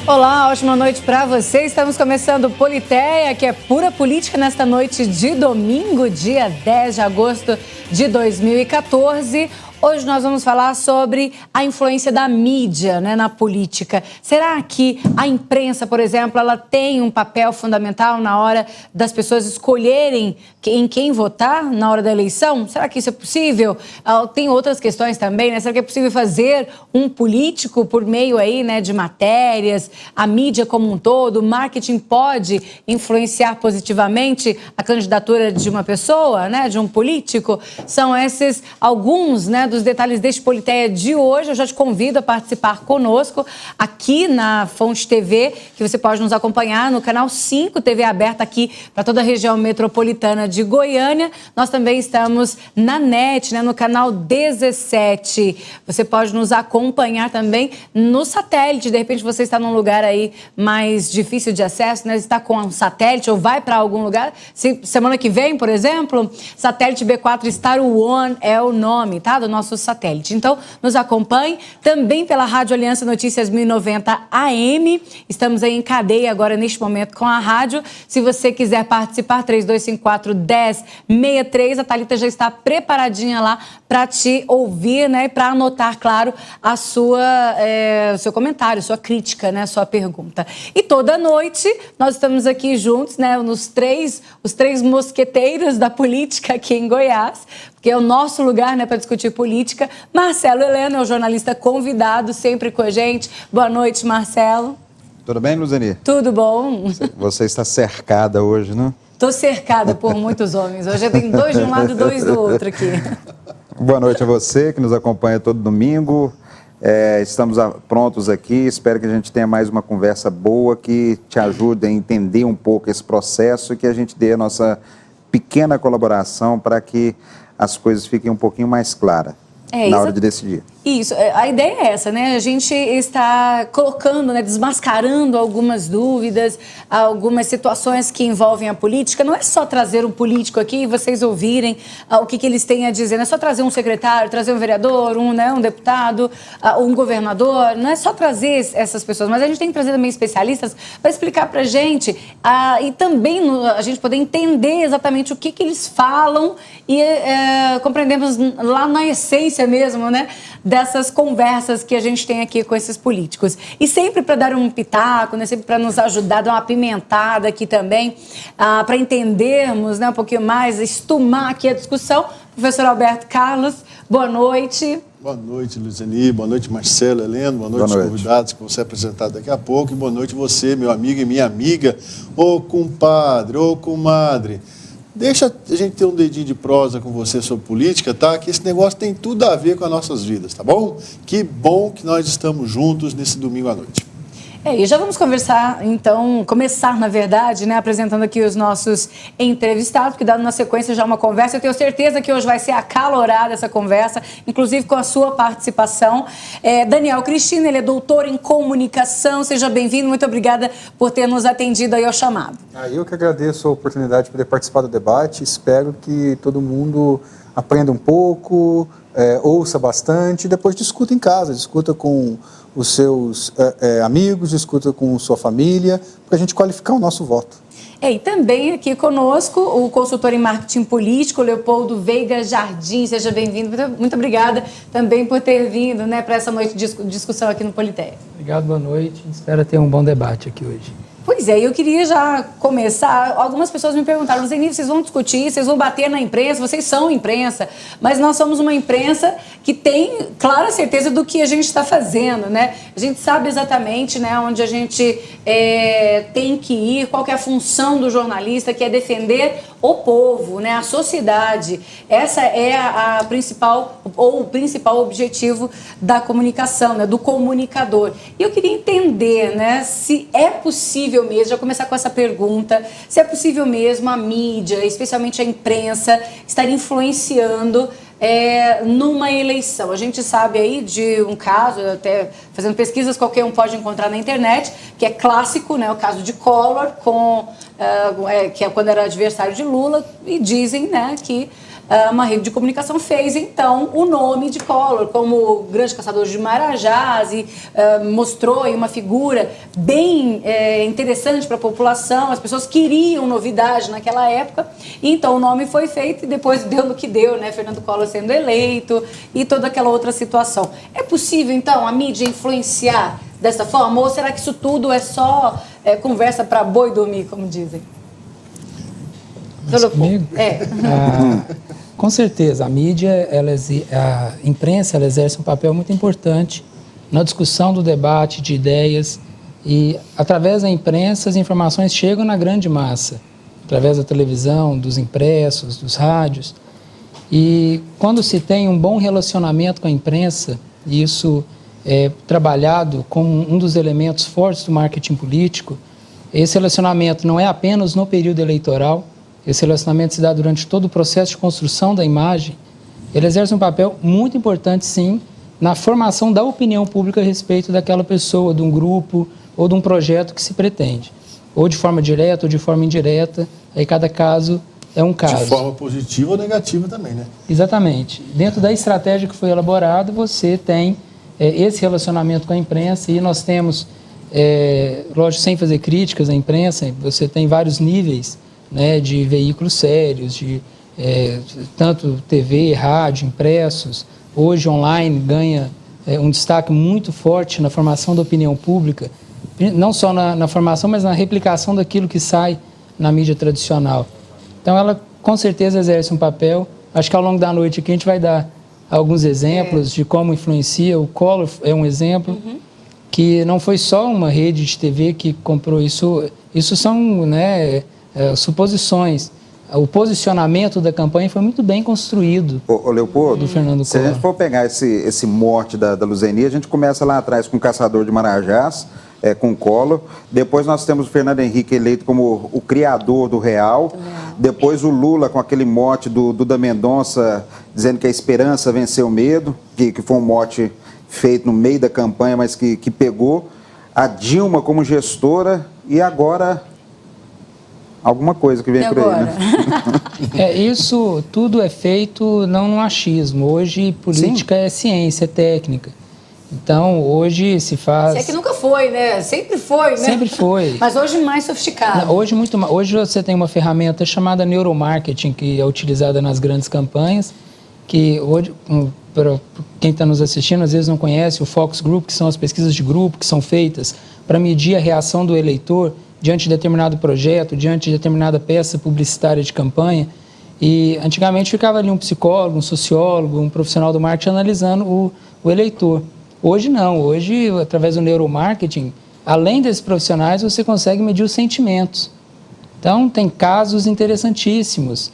Olá, ótima noite para você. Estamos começando o Politeia, que é pura política nesta noite de domingo, dia 10 de agosto de 2014. Hoje nós vamos falar sobre a influência da mídia, né, na política. Será que a imprensa, por exemplo, ela tem um papel fundamental na hora das pessoas escolherem em quem votar na hora da eleição? Será que isso é possível? Tem outras questões também, né? Será que é possível fazer um político por meio aí, né, de matérias, a mídia como um todo? O marketing pode influenciar positivamente a candidatura de uma pessoa, né, de um político? São esses alguns, né, dos detalhes deste Politeia de hoje. Eu já te convido a participar conosco aqui na Fonte TV, que você pode nos acompanhar no canal 5, TV aberta aqui para toda a região metropolitana de Goiânia. Nós também estamos na NET, né, no canal 17. Você pode nos acompanhar também no satélite. De repente você está num lugar aí mais difícil de acesso, né? Está com um satélite ou vai para algum lugar. Semana que vem, por exemplo, satélite B4 Star One é o nome, tá? Do nosso satélite. Então, nos acompanhe também pela Rádio Aliança Notícias 1090 AM. Estamos aí em cadeia agora, neste momento, com a rádio. Se você quiser participar, 3254-1063. A Thalita já está preparadinha lá para te ouvir, né? E para anotar, claro, a o seu comentário, sua crítica, né? Sua pergunta. E toda noite nós estamos aqui juntos, né? Os três mosqueteiros da política aqui em Goiás, que é o nosso lugar, né, para discutir política. Marcelo Heleno é o jornalista convidado, sempre com a gente. Boa noite, Marcelo. Tudo bem, Luzeni? Tudo bom. Você está cercada hoje, não? Estou cercada por muitos homens. Hoje eu tenho dois de um lado e dois do outro aqui. Boa noite a você que nos acompanha todo domingo. Estamos prontos aqui. Espero que a gente tenha mais uma conversa boa que te ajude a entender um pouco esse processo e que a gente dê a nossa pequena colaboração para que as coisas fiquem um pouquinho mais claras na hora de decidir. Isso, a ideia é essa, né? A gente está colocando, né, desmascarando algumas dúvidas, algumas situações que envolvem a política. Não é só trazer um político aqui e vocês ouvirem o que eles têm a dizer. Não é só trazer um secretário, trazer um vereador, um deputado, um governador. Não é só trazer essas pessoas, mas a gente tem que trazer também especialistas para explicar para a gente e também a gente poder entender exatamente o que eles falam e compreendemos lá na essência mesmo, né, dessas conversas que a gente tem aqui com esses políticos. E sempre para dar um pitaco, né, sempre para nos ajudar, dar uma apimentada aqui também, para entendermos, né, um pouquinho mais, estumar aqui a discussão. Professor Alberto Carlos, boa noite. Boa noite, Luzeni. Boa noite, Marcelo, Heleno. Boa noite, aos convidados que vão ser apresentados daqui a pouco. E boa noite você, meu amigo e minha amiga. Ô compadre, ô comadre. Deixa a gente ter um dedinho de prosa com você sobre política, tá? Que esse negócio tem tudo a ver com as nossas vidas, tá bom? Que bom que nós estamos juntos nesse domingo à noite. E já vamos conversar, então, começar, na verdade, né, apresentando aqui os nossos entrevistados, porque dando na sequência já uma conversa. Eu tenho certeza que hoje vai ser acalorada essa conversa, inclusive com a sua participação. Daniel Cristina, ele é doutor em comunicação, seja bem-vindo, muito obrigada por ter nos atendido aí ao chamado. Eu que agradeço a oportunidade de poder participar do debate, espero que todo mundo aprenda um pouco, ouça bastante, e depois discuta em casa, discuta com os seus amigos, discuta com sua família, para a gente qualificar o nosso voto. E também aqui conosco o consultor em marketing político, Leopoldo Veiga Jardim. Seja bem-vindo. Muito obrigada também por ter vindo, né, para essa noite de discussão aqui no Politeia. Obrigado, boa noite. Espero ter um bom debate aqui hoje. Pois é, eu queria já começar. Algumas pessoas me perguntaram, Luzeni, vocês vão discutir, vocês vão bater na imprensa, vocês são imprensa, mas nós somos uma imprensa que tem clara certeza do que a gente está fazendo, né? A gente sabe exatamente, né, onde a gente tem que ir, qual que é a função do jornalista, que é defender o povo, né, a sociedade. Essa é o principal objetivo da comunicação, né, do comunicador. E eu queria entender, né, se é possível mesmo, já começar com essa pergunta, se é possível mesmo a mídia, especialmente a imprensa, estar influenciando numa eleição. A gente sabe aí de um caso, até fazendo pesquisas, qualquer um pode encontrar na internet, que é clássico, né, o caso de Collor, que é quando era adversário de Lula, e dizem, né, que uma rede de comunicação fez, então, o nome de Collor como grande caçador de marajás e mostrou aí uma figura bem interessante para a população. As pessoas queriam novidade naquela época, e então o nome foi feito e depois deu no que deu, né? Fernando Collor sendo eleito e toda aquela outra situação. É possível, então, a mídia influenciar dessa forma? Ou será que isso tudo é só conversa para boi dormir, como dizem? Comigo? Com certeza, a mídia, a imprensa, ela exerce um papel muito importante na discussão do debate de ideias e, através da imprensa, as informações chegam na grande massa, através da televisão, dos impressos, dos rádios. E quando se tem um bom relacionamento com a imprensa, e isso é trabalhado como um dos elementos fortes do marketing político, esse relacionamento não é apenas no período eleitoral, esse relacionamento se dá durante todo o processo de construção da imagem. Ele exerce um papel muito importante, sim, na formação da opinião pública a respeito daquela pessoa, de um grupo ou de um projeto que se pretende, ou de forma direta ou de forma indireta, aí cada caso é um caso. De forma positiva ou negativa também, né? Exatamente. Dentro da estratégia que foi elaborada, você tem esse relacionamento com a imprensa, e nós temos, lógico, sem fazer críticas à imprensa, você tem vários níveis, né, de veículos sérios, de tanto TV, rádio, impressos. Hoje, online ganha um destaque muito forte na formação da opinião pública, não só na formação, mas na replicação daquilo que sai na mídia tradicional. Então, ela com certeza exerce um papel. Acho que ao longo da noite aqui a gente vai dar alguns exemplos de como influencia. O Collor é um exemplo, que não foi só uma rede de TV que comprou isso. Isso são, né, suposições. O posicionamento da campanha foi muito bem construído. Ô Leopoldo, do Fernando se a gente for pegar esse mote da Luzeni, a gente começa lá atrás com o Caçador de Marajás, com o Collor. Depois nós temos o Fernando Henrique eleito como o criador do Real. Depois o Lula com aquele mote do Duda Mendonça, dizendo que a esperança venceu o medo, que foi um mote feito no meio da campanha, mas que pegou. A Dilma como gestora, e agora alguma coisa que vem por aí, né? Isso tudo é feito não no achismo. Hoje, política é ciência, é técnica. Então, hoje se faz... É que nunca foi, né? Sempre foi, né? Sempre foi. Mas hoje mais sofisticado. Hoje você tem uma ferramenta chamada neuromarketing, que é utilizada nas grandes campanhas, que hoje, para quem está nos assistindo, às vezes não conhece, o Focus Group, que são as pesquisas de grupo que são feitas para medir a reação do eleitor diante de determinado projeto, diante de determinada peça publicitária de campanha. E antigamente ficava ali um psicólogo, um sociólogo, um profissional do marketing analisando o eleitor. Hoje não, hoje através do neuromarketing, além desses profissionais, você consegue medir os sentimentos. Então tem casos interessantíssimos,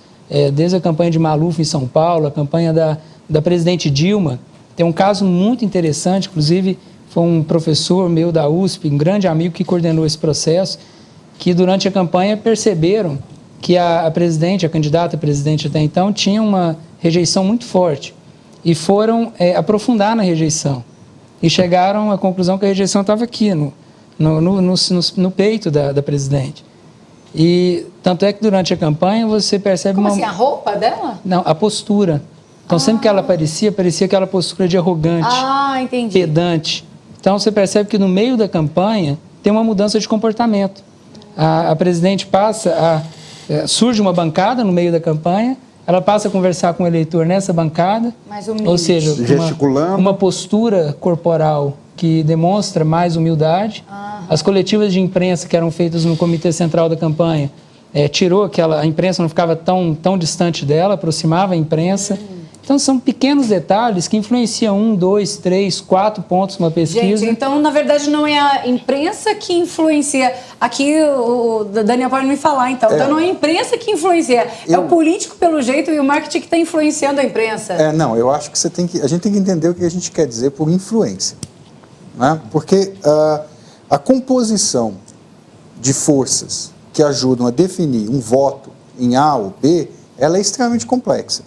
desde a campanha de Maluf em São Paulo, a campanha da presidente Dilma. Tem um caso muito interessante, inclusive foi um professor meu da USP, um grande amigo que coordenou esse processo, que durante a campanha perceberam que a candidata a presidente até então, tinha uma rejeição muito forte. E foram aprofundar na rejeição. E chegaram à conclusão que a rejeição estava aqui, no peito da presidente. E tanto é que durante a campanha você percebe assim, a roupa dela? Não, a postura. Então sempre que ela parecia aquela postura de arrogante, entendi. pedante. Então você percebe que no meio da campanha tem uma mudança de comportamento. A presidente surge uma bancada no meio da campanha, ela passa a conversar com o eleitor nessa bancada, ou seja, gesticulando, uma postura corporal que demonstra mais humildade. As coletivas de imprensa que eram feitas no comitê central da campanha, tirou a imprensa não ficava tão distante dela, aproximava a imprensa. Então, são pequenos detalhes que influenciam 1, 2, 3, 4 pontos numa pesquisa. Gente, então, na verdade, não é a imprensa que influencia. Aqui o Daniel pode me falar, então. Então, não é a imprensa que influencia. É o político, pelo jeito, e o marketing que está influenciando a imprensa. Não, eu acho que a gente tem que entender o que a gente quer dizer por influência. Né? Porque a composição de forças que ajudam a definir um voto em A ou B, ela é extremamente complexa.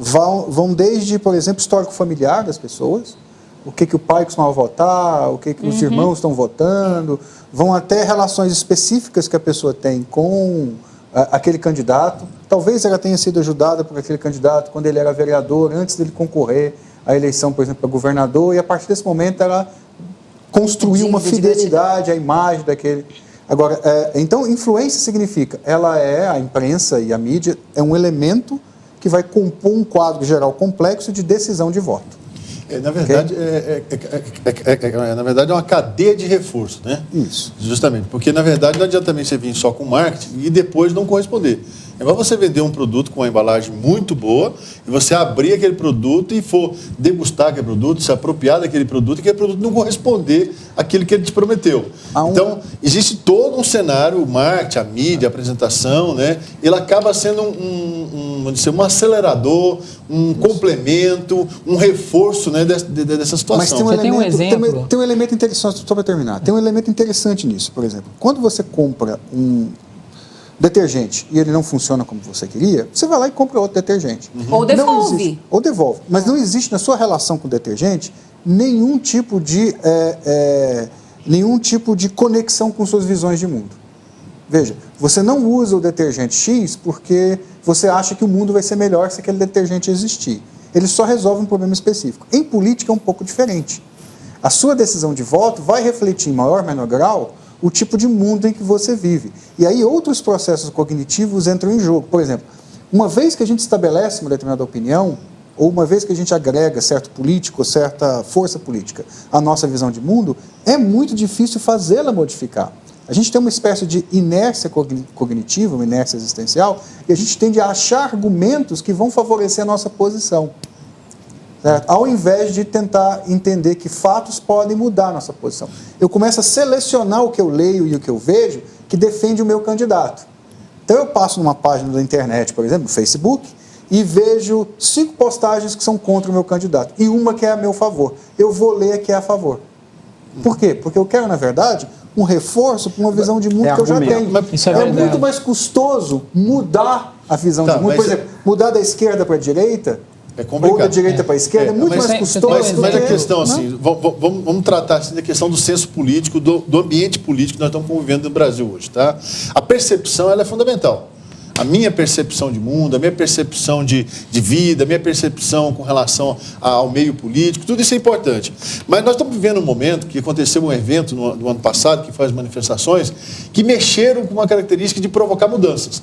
Vão desde, por exemplo, histórico familiar das pessoas, o que o pai costumava votar, o que os irmãos estão votando, vão até relações específicas que a pessoa tem com aquele candidato. talvez ela tenha sido ajudada por aquele candidato quando ele era vereador, antes dele concorrer à eleição, por exemplo, para governador, e a partir desse momento ela construiu uma fidelidade à imagem daquele... Agora, então, influência significa, a imprensa e a mídia é um elemento que vai compor um quadro geral complexo de decisão de voto. Na verdade, na verdade, é uma cadeia de reforço, né? Isso. Justamente, porque, na verdade, não adianta também você vir só com marketing e depois não corresponder. É igual você vender um produto com uma embalagem muito boa e você abrir aquele produto e for degustar aquele produto, se apropriar daquele produto e aquele produto não corresponder àquilo que ele te prometeu. Então, existe todo um cenário, o marketing, a mídia, a apresentação, né? Ele acaba sendo um acelerador, um complemento, um reforço, né, dessa situação. Mas tem um exemplo. Tem um elemento interessante, só para terminar, tem um elemento interessante nisso, por exemplo. Quando você compra um detergente e ele não funciona como você queria, você vai lá e compra outro detergente. Ou devolve. Ou devolve. Mas não existe na sua relação com o detergente nenhum tipo de conexão com suas visões de mundo. Veja, você não usa o detergente X porque você acha que o mundo vai ser melhor se aquele detergente existir. Ele só resolve um problema específico. Em política é um pouco diferente. A sua decisão de voto vai refletir em maior ou menor grau o tipo de mundo em que você vive. E aí outros processos cognitivos entram em jogo. Por exemplo, uma vez que a gente estabelece uma determinada opinião, ou uma vez que a gente agrega certo político, certa força política à nossa visão de mundo, é muito difícil fazê-la modificar. A gente tem uma espécie de inércia cognitiva, uma inércia existencial, e a gente tende a achar argumentos que vão favorecer a nossa posição, certo? Ao invés de tentar entender que fatos podem mudar a nossa posição. Eu começo a selecionar o que eu leio e o que eu vejo que defende o meu candidato. Então eu passo numa página da internet, por exemplo, no Facebook, e vejo 5 postagens que são contra o meu candidato, e uma que é a meu favor. Eu vou ler a que é a favor. Por quê? Porque eu quero, na verdade, um reforço para uma visão de mundo que eu já tenho. É muito mais custoso mudar a visão de mundo. Por exemplo, mudar da esquerda para a direita, ou da direita para a esquerda, é muito mais custoso. Mas a questão, assim, vamos tratar assim, da questão do senso político, do ambiente político que nós estamos convivendo no Brasil hoje. Tá? A percepção ela é fundamental. A minha percepção de mundo, a minha percepção de vida, a minha percepção com relação ao meio político, tudo isso é importante. Mas nós estamos vivendo um momento que aconteceu um evento no ano passado, que faz manifestações, que mexeram com uma característica de provocar mudanças.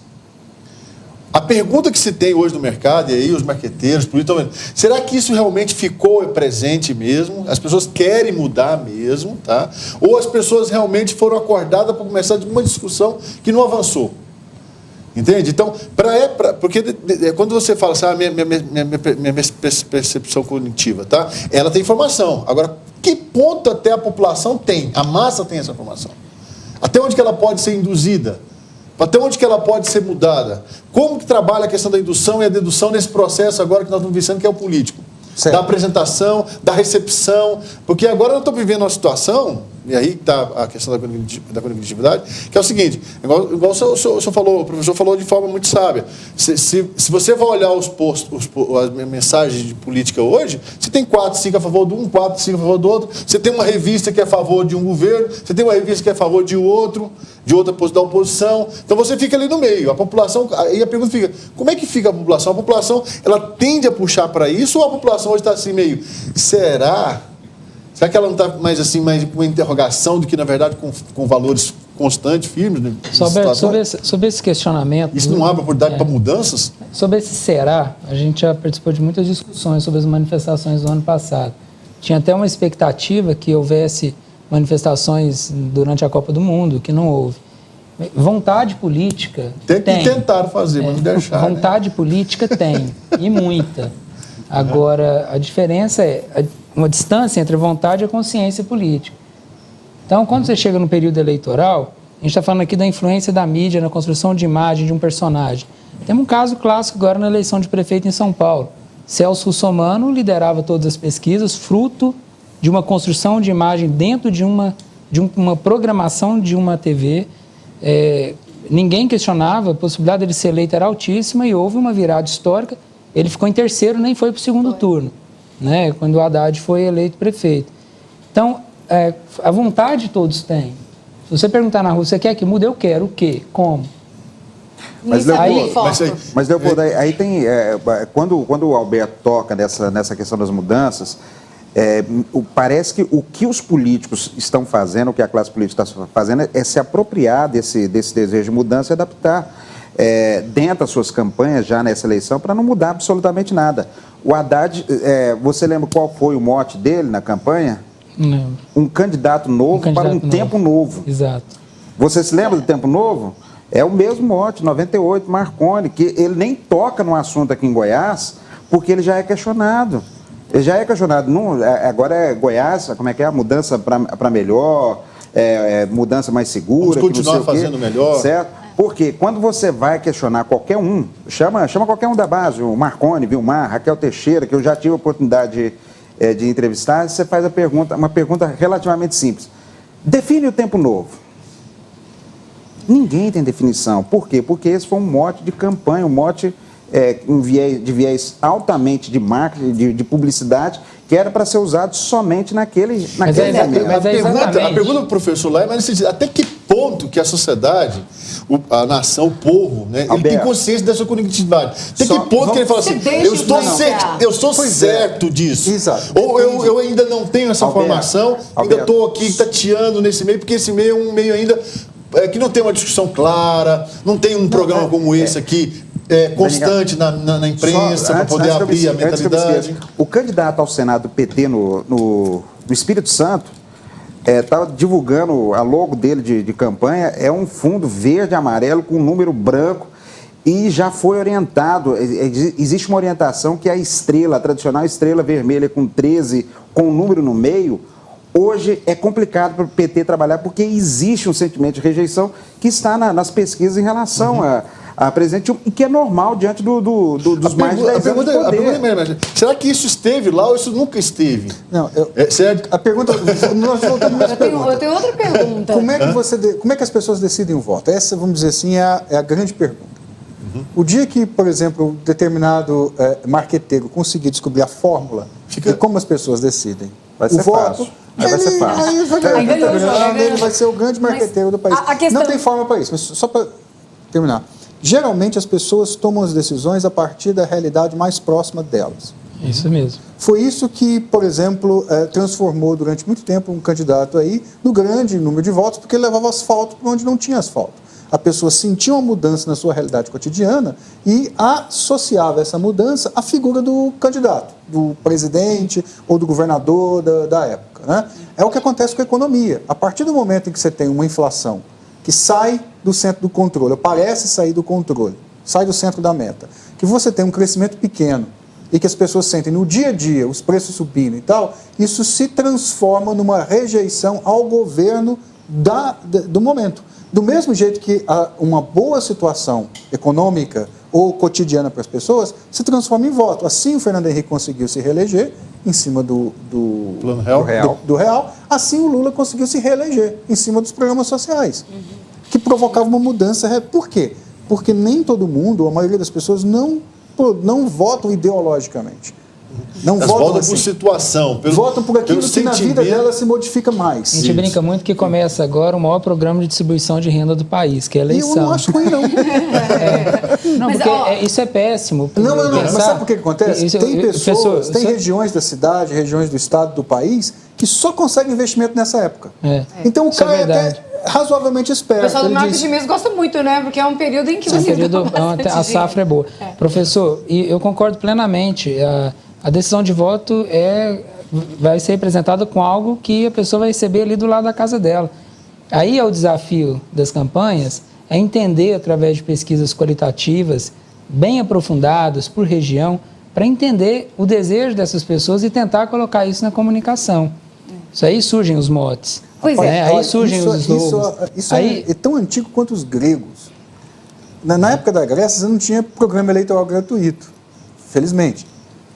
A pergunta que se tem hoje no mercado, e aí os marqueteiros, políticos, estão vendo, será que isso realmente ficou presente mesmo? As pessoas querem mudar mesmo, tá? Ou as pessoas realmente foram acordadas para começar uma discussão que não avançou? Entende? Então, porque quando você fala assim, minha percepção cognitiva, tá? Ela tem informação. Agora, que ponto até a população tem? A massa tem essa informação. Até onde que ela pode ser induzida? Até onde que ela pode ser mudada? Como que trabalha a questão da indução e a dedução nesse processo agora que nós estamos vivendo, que é o político? Certo. Da apresentação, da recepção, porque agora nós estamos vivendo uma situação, e aí está a questão da conectividade, que é o seguinte, igual o professor falou de forma muito sábia, se você vai olhar as mensagens de política hoje, você tem 4, 5 a favor de um, 4, 5 a favor do outro, você tem uma revista que é a favor de um governo, você tem uma revista que é a favor de outra da oposição, então você fica ali no meio, a população, aí a pergunta fica, como é que fica a população? A população, ela tende a puxar para isso, ou a população hoje está assim meio, será que ela não está mais assim, mais com uma interrogação do que, na verdade, com valores constantes, firmes? Né? Sobre esse questionamento... Isso não abre oportunidade para mudanças? Sobre esse será, a gente já participou de muitas discussões sobre as manifestações do ano passado. Tinha até uma expectativa que houvesse manifestações durante a Copa do Mundo, que não houve. Vontade política tem. Que tentaram fazer, mas não deixaram. Vontade política tem, e muita. Agora, a diferença é uma distância entre a vontade e a consciência política. Então, quando você chega no período eleitoral, a gente está falando aqui da influência da mídia na construção de imagem de um personagem. Temos um caso clássico agora na eleição de prefeito em São Paulo. Celso Russomano liderava todas as pesquisas, fruto de uma construção de imagem dentro de uma programação de uma TV. Ninguém questionava, a possibilidade dele ser eleito era altíssima e houve uma virada histórica. Ele ficou em terceiro, nem foi para o segundo turno, né, quando o Haddad foi eleito prefeito. Então, a vontade todos têm. Se você perguntar na rua, você quer que mude? Eu quero. O quê? Como? Mas Leopoldo, aí tem... quando o Alberto toca nessa questão das mudanças, parece que o que os políticos estão fazendo, o que a classe política está fazendo, é se apropriar desse desejo de mudança e adaptar dentro das suas campanhas, já nessa eleição, para não mudar absolutamente nada. O Haddad, você lembra qual foi o mote dele na campanha? Não. Um candidato novo para um tempo novo. Exato. Você se lembra do Tempo Novo? É o mesmo mote, 98, Marconi, que ele nem toca no assunto aqui em Goiás, porque ele já é questionado. Ele já é questionado. Não, agora é Goiás, como é que é? A mudança para melhor, mudança mais segura. Vamos continuar fazendo melhor. Certo? Porque quando você vai questionar qualquer um, chama qualquer um da base, o Marconi, Vilmar, Raquel Teixeira, que eu já tive a oportunidade de entrevistar, você faz uma pergunta relativamente simples. Define o tempo novo. Ninguém tem definição. Por quê? Porque esse foi um mote de campanha, um mote de viés altamente de marketing, de publicidade, que era para ser usado somente naquele momento. A pergunta do professor lá é mais nesse sentido. Até que ponto que a sociedade, a nação, o povo, né, ele tem consciência dessa conectividade? Até que ponto que ele fala assim, eu estou certo disso. Exato. Ou eu ainda não tenho essa formação, ainda estou aqui tateando nesse meio, porque esse meio é um meio ainda que não tem uma discussão clara, não tem um programa como esse aqui, constante na imprensa, para poder abrir a mentalidade. O candidato ao Senado do PT no Espírito Santo estava divulgando a logo dele de campanha, é um fundo verde e amarelo com um número branco, e já foi orientado, existe uma orientação que a tradicional estrela vermelha com 13, com um número no meio. Hoje é complicado para o PT trabalhar porque existe um sentimento de rejeição que está nas pesquisas em relação a presidente, e que é normal diante dos mais de 10 anos de poder. A pergunta é, será que isso esteve lá ou isso nunca esteve? Não, a pergunta... Nós voltamos nessa pergunta. Eu tenho outra pergunta. Como é que as pessoas decidem o voto? Essa, vamos dizer assim, é a grande pergunta. O dia que, por exemplo, um determinado marqueteiro conseguir descobrir a fórmula de como as pessoas decidem vai ser fácil. Vai ser fácil. Ele vai ser o grande marqueteiro do país. Não tem forma para isso, mas só para terminar. Geralmente as pessoas tomam as decisões a partir da realidade mais próxima delas. Isso mesmo. Foi isso que, por exemplo, transformou durante muito tempo um candidato aí no grande número de votos, porque ele levava asfalto para onde não tinha asfalto. A pessoa sentia uma mudança na sua realidade cotidiana e associava essa mudança à figura do candidato, do presidente ou do governador da época, né? É o que acontece com a economia. A partir do momento em que você tem uma inflação que sai do centro do controle, ou parece sair do controle, sai do centro da meta, que você tem um crescimento pequeno e que as pessoas sentem no dia a dia os preços subindo e tal, isso se transforma numa rejeição ao governo do momento. Do mesmo jeito que uma boa situação econômica ou cotidiana para as pessoas se transforma em voto. Assim o Fernando Henrique conseguiu se reeleger em cima do Plano Real. Assim o Lula conseguiu se reeleger em cima dos programas sociais, que provocava uma mudança. Por quê? Porque nem todo mundo, ou a maioria das pessoas, não votam ideologicamente. Não votam por situação, votam por aquilo que na vida dela se modifica mais. A gente brinca muito que começa agora o maior programa de distribuição de renda do país, que é a eleição. E eu não acho ruim, não. Não, porque isso é péssimo. Não, mas sabe por que acontece? Tem pessoas, tem regiões da cidade, regiões do estado, do país, que só conseguem investimento nessa época. Então o cara é até razoavelmente esperto. O pessoal do marketing mesmo gosta muito, né? Porque é um período em que a safra é boa. Professor, e eu concordo plenamente. A decisão de voto vai ser representada com algo que a pessoa vai receber ali do lado da casa dela. Aí é o desafio das campanhas, é entender através de pesquisas qualitativas, bem aprofundadas por região, para entender o desejo dessas pessoas e tentar colocar isso na comunicação. Isso aí surgem os motes. Pois é. Aí surgem os slogans. Isso é tão antigo quanto os gregos. Na época da Grécia, você não tinha programa eleitoral gratuito, felizmente,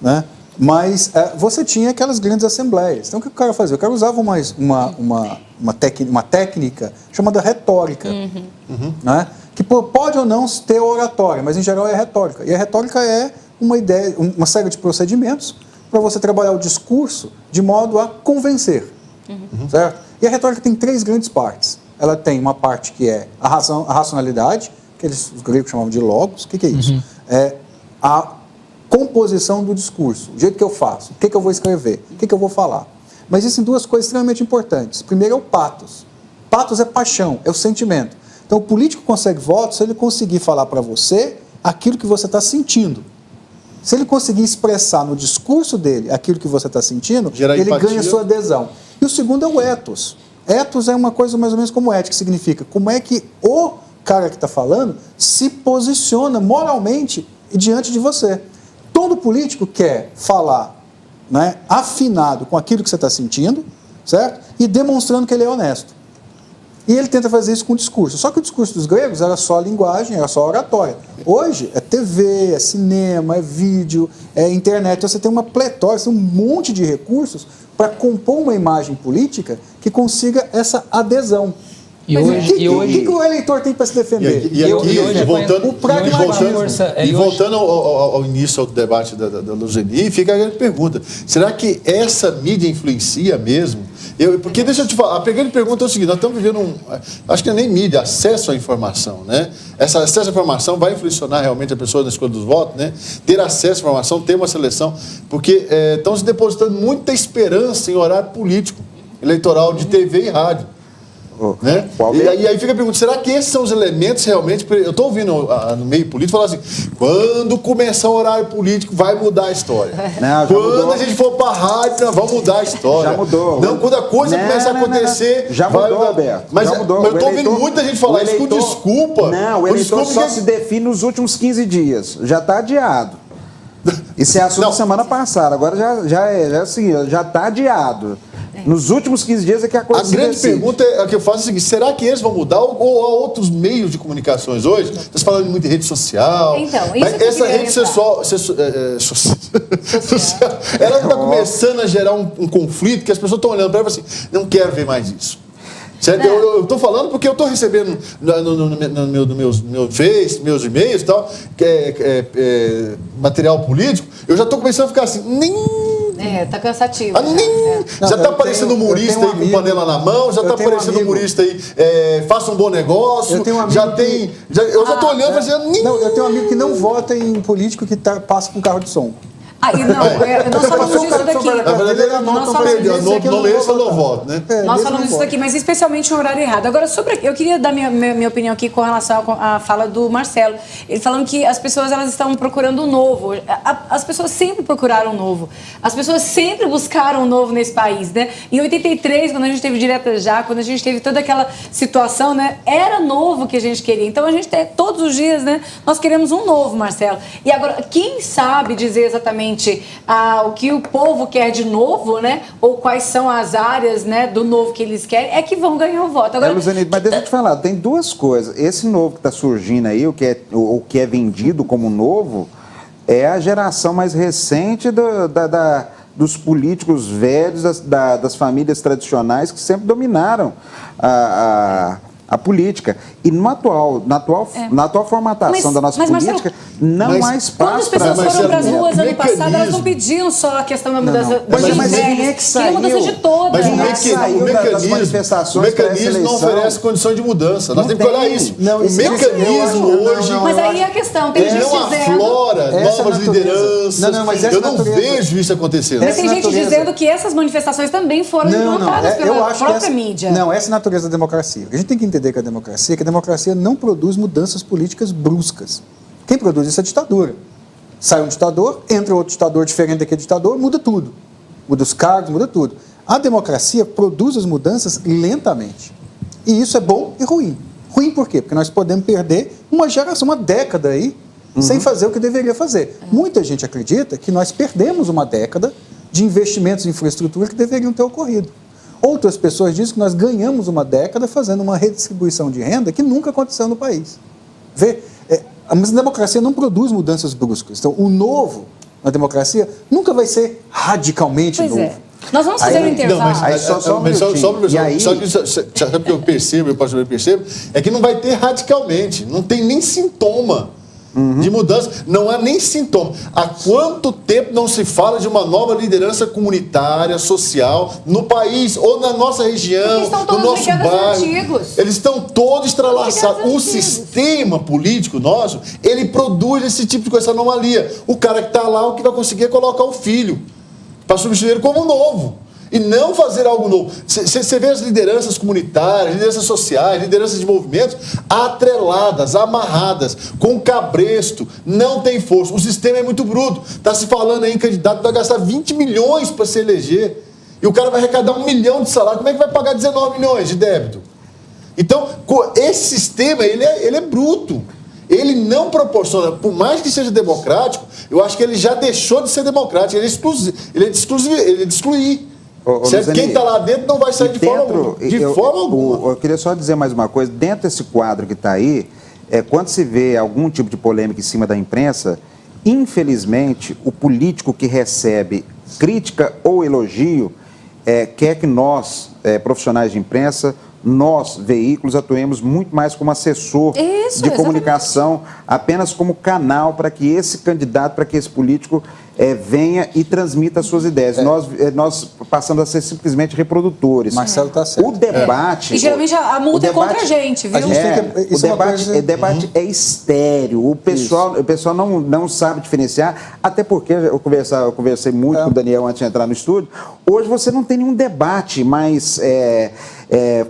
né? Mas você tinha aquelas grandes assembleias. Então, o que o cara fazia? O cara usava uma técnica chamada retórica, né? Que pode ou não ter oratória, mas em geral é retórica. E a retórica é uma ideia, uma série de procedimentos para você trabalhar o discurso de modo a convencer, certo? E a retórica tem 3 grandes partes. Ela tem uma parte que é a racionalidade, que os gregos chamavam de logos. O que é isso? É a composição do discurso, o jeito que eu faço, o que eu vou escrever, o que eu vou falar. Mas existem duas coisas extremamente importantes. Primeiro é o patos. Patos é paixão, é o sentimento. Então, o político consegue votos se ele conseguir falar para você aquilo que você está sentindo. Se ele conseguir expressar no discurso dele aquilo que você está sentindo, ele ganha sua adesão. E o segundo é o ethos. Ethos é uma coisa mais ou menos como ética, que significa como é que o cara que está falando se posiciona moralmente diante de você. Todo político quer falar, né, afinado com aquilo que você está sentindo, certo? E demonstrando que ele é honesto. E ele tenta fazer isso com o discurso. Só que o discurso dos gregos era só linguagem, era só oratória. Hoje é TV, é cinema, é vídeo, é internet. Então você tem uma pletora, você tem um monte de recursos para compor uma imagem política que consiga essa adesão. E o que o eleitor tem para se defender? Voltando ao início do debate da Luzeni, fica a grande pergunta: será que essa mídia influencia mesmo? Porque deixa eu te falar, a grande pergunta é o seguinte: nós estamos vivendo acho que não é nem mídia, acesso à informação, né? Esse acesso à informação vai influenciar realmente a pessoa na escolha dos votos, né? Ter acesso à informação, ter uma seleção, porque estão se depositando muita esperança em horário político, eleitoral de TV e rádio. Né? E aí fica a pergunta: será que esses são os elementos realmente? Eu estou ouvindo no meio político falar assim: quando começar o horário político vai mudar a história. Não, quando a gente for para a rádio, vai mudar a história. Já mudou. Não, quando a coisa começa a acontecer. Já mudou, Alberto. Mas eu estou ouvindo muita gente falar isso com desculpa. Não, o eleitor só se define nos últimos 15 dias. Já está adiado. Isso é assunto da semana passada. Agora já está adiado. Nos últimos 15 dias é que a coisa se grande pergunta que eu faço é a seguinte: será que eles vão mudar ou há outros meios de comunicações hoje? Estás falando muito em rede social. Então, isso mas essa rede social ela está começando a gerar um conflito que as pessoas estão olhando para ela e falam assim: não quero ver mais isso. Certo? Eu estou falando porque eu estou recebendo no meu Face, meus e-mails e tal, material político, eu já estou começando a ficar assim, tá cansativo. Já está aparecendo humorista aí com panela na mão, já está aparecendo humorista aí, faça um bom negócio, eu já estou olhando e fazendo... Eu tenho um amigo que não vota em político que passa com carro de som. Nós falamos disso daqui. Nós falamos disso daqui, mas especialmente no horário errado. Agora, eu queria dar minha opinião aqui com relação à fala do Marcelo. Ele falando que as pessoas elas estão procurando o novo. As pessoas sempre procuraram o novo. As pessoas sempre buscaram o novo nesse país, né? Em 83, quando a gente teve Direta Já, quando a gente teve toda aquela situação, né? Era novo que a gente queria. Então, a gente tem todos os dias, né? Nós queremos um novo, Marcelo. E agora, quem sabe dizer exatamente o que o povo quer de novo, né? Ou quais são as áreas, né, do novo que eles querem, é que vão ganhar o voto. Agora, Luzeni, mas deixa eu te falar, tem duas coisas. Esse novo que está surgindo aí, o que é vendido como novo, é a geração mais recente dos políticos velhos, das famílias tradicionais que sempre dominaram a política. E na atual formatação da nossa política, Marcelo, não há espaço para... Quando as pessoas foram para as ruas ano passado, elas não pediam só a questão da mudança mas quem é que saiu? Mudança de todas. Mas o mecanismo não oferece condição de mudança. Nós temos que olhar isso. O mecanismo hoje... Mas aí é a questão, tem gente dizendo... Não aflora novas lideranças. Eu não vejo isso acontecendo. Mas tem gente dizendo que essas manifestações também foram implantadas pela própria mídia. Não, essa é a natureza da democracia. A gente tem que entender que a democracia não produz mudanças políticas bruscas. Quem produz isso é a ditadura. Sai um ditador, entra outro ditador diferente daquele ditador, muda tudo. Muda os cargos, muda tudo. A democracia produz as mudanças lentamente. E isso é bom e ruim. Ruim por quê? Porque nós podemos perder uma geração, uma década aí, sem fazer o que deveria fazer. Muita gente acredita que nós perdemos uma década de investimentos em infraestrutura que deveriam ter ocorrido. Outras pessoas dizem que nós ganhamos uma década fazendo uma redistribuição de renda que nunca aconteceu no país. Mas a democracia não produz mudanças bruscas. Então, o novo na democracia nunca vai ser radicalmente novo. Nós vamos fazer um intervalo. Sabe o que eu percebo, é que não vai ter radicalmente, não tem nem sintoma. de mudança. Não há nem sintoma. Há quanto tempo não se fala de uma nova liderança comunitária, social, no país ou na nossa região, no nosso bairro? Antigos. Eles estão todos estralaçados. O sistema político nosso, ele produz esse tipo de coisa, essa anomalia. O cara que está lá, o que vai conseguir é colocar o filho para substituir ele como novo. E não fazer algo novo. Você vê as lideranças comunitárias, lideranças sociais, lideranças de movimentos atreladas, amarradas, com cabresto, não tem força. O sistema é muito bruto. Está se falando aí em candidato que vai gastar 20 milhões para se eleger. E o cara vai arrecadar 1 milhão de salário. Como é que vai pagar 19 milhões de débito? Então, esse sistema, ele é bruto. Ele não proporciona, por mais que seja democrático, eu acho que ele já deixou de ser democrático. Ele é de excluir. Quem está lá dentro não vai sair de forma alguma. Eu queria só dizer mais uma coisa. Dentro desse quadro que está aí, quando se vê algum tipo de polêmica em cima da imprensa, infelizmente, o político que recebe crítica ou elogio quer que nós, profissionais de imprensa, nós, veículos, atuemos muito mais como assessor de comunicação, apenas como canal para que esse candidato, para que esse político venha e transmita as suas ideias. Nós passamos a ser simplesmente reprodutores. Marcelo está certo. O debate... E geralmente a multa é contra a gente, viu? O debate é estéreo. O pessoal não sabe diferenciar, até porque eu conversei muito com o Daniel antes de entrar no estúdio. Hoje você não tem nenhum debate mais...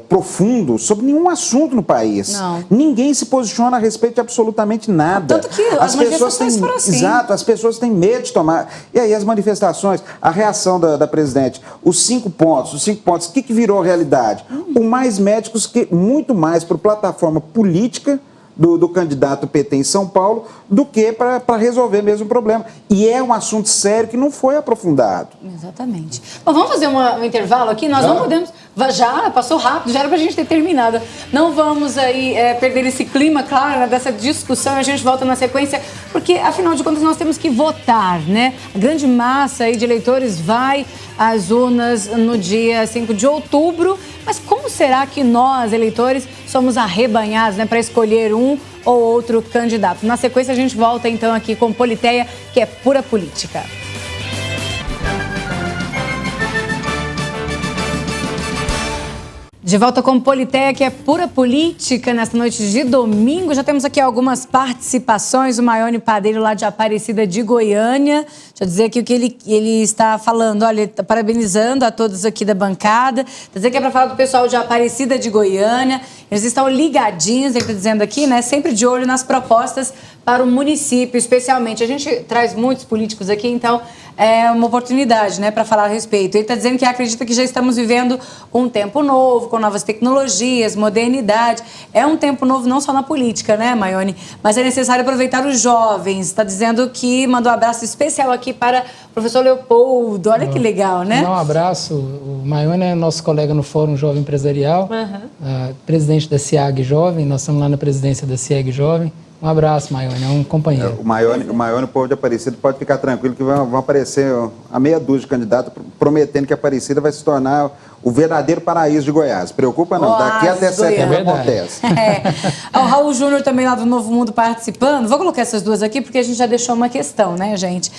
profundo sobre nenhum assunto no país. Não. Ninguém se posiciona a respeito de absolutamente nada. Tanto que as manifestações foram assim. Exato, as pessoas têm medo de tomar. E aí as manifestações, a reação da presidente, os 5 pontos, o que virou realidade? O mais médicos, muito mais por plataforma política do candidato PT em São Paulo do que para resolver mesmo o problema. E é um assunto sério que não foi aprofundado. Exatamente. Bom, vamos fazer um intervalo aqui? Nós não podemos... Já passou rápido, já era para a gente ter terminado. Não vamos aí perder esse clima, claro, dessa discussão. A gente volta na sequência, porque, afinal de contas, nós temos que votar, né? A grande massa aí de eleitores vai às urnas no dia 5 de outubro. Mas como será que nós, eleitores, somos arrebanhados, né, para escolher um ou outro candidato? Na sequência, a gente volta, então, aqui com Politeia, que é pura política. De volta com Politeia, que é pura política, nesta noite de domingo. Já temos aqui algumas participações. O Maione Padeiro, lá de Aparecida de Goiânia. Deixa eu dizer aqui o que ele está falando. Olha, ele está parabenizando a todos aqui da bancada. Está dizendo que é para falar do pessoal de Aparecida de Goiânia. Eles estão ligadinhos, ele está dizendo aqui, né? Sempre de olho nas propostas para o município, especialmente. A gente traz muitos políticos aqui, então é uma oportunidade, né, para falar a respeito. Ele está dizendo que acredita que já estamos vivendo um tempo novo, com novas tecnologias, modernidade. É um tempo novo não só na política, né, Maione? Mas é necessário aproveitar os jovens. Está dizendo que mandou um abraço especial aqui para o professor Leopoldo. Olha que legal, né? Um abraço. O Maione é nosso colega no Fórum Jovem Empresarial, presidente da CIAG Jovem. Nós estamos lá na presidência da CIAG Jovem. Um abraço, Maione, é um companheiro. O Maione, o povo de Aparecida, pode ficar tranquilo que vão aparecer a meia dúzia de candidatos prometendo que Aparecida vai se tornar o verdadeiro paraíso de Goiás. Preocupa não, daqui até setembro acontece. O Raul Júnior também lá do Novo Mundo participando. Vou colocar essas duas aqui porque a gente já deixou uma questão, né, gente?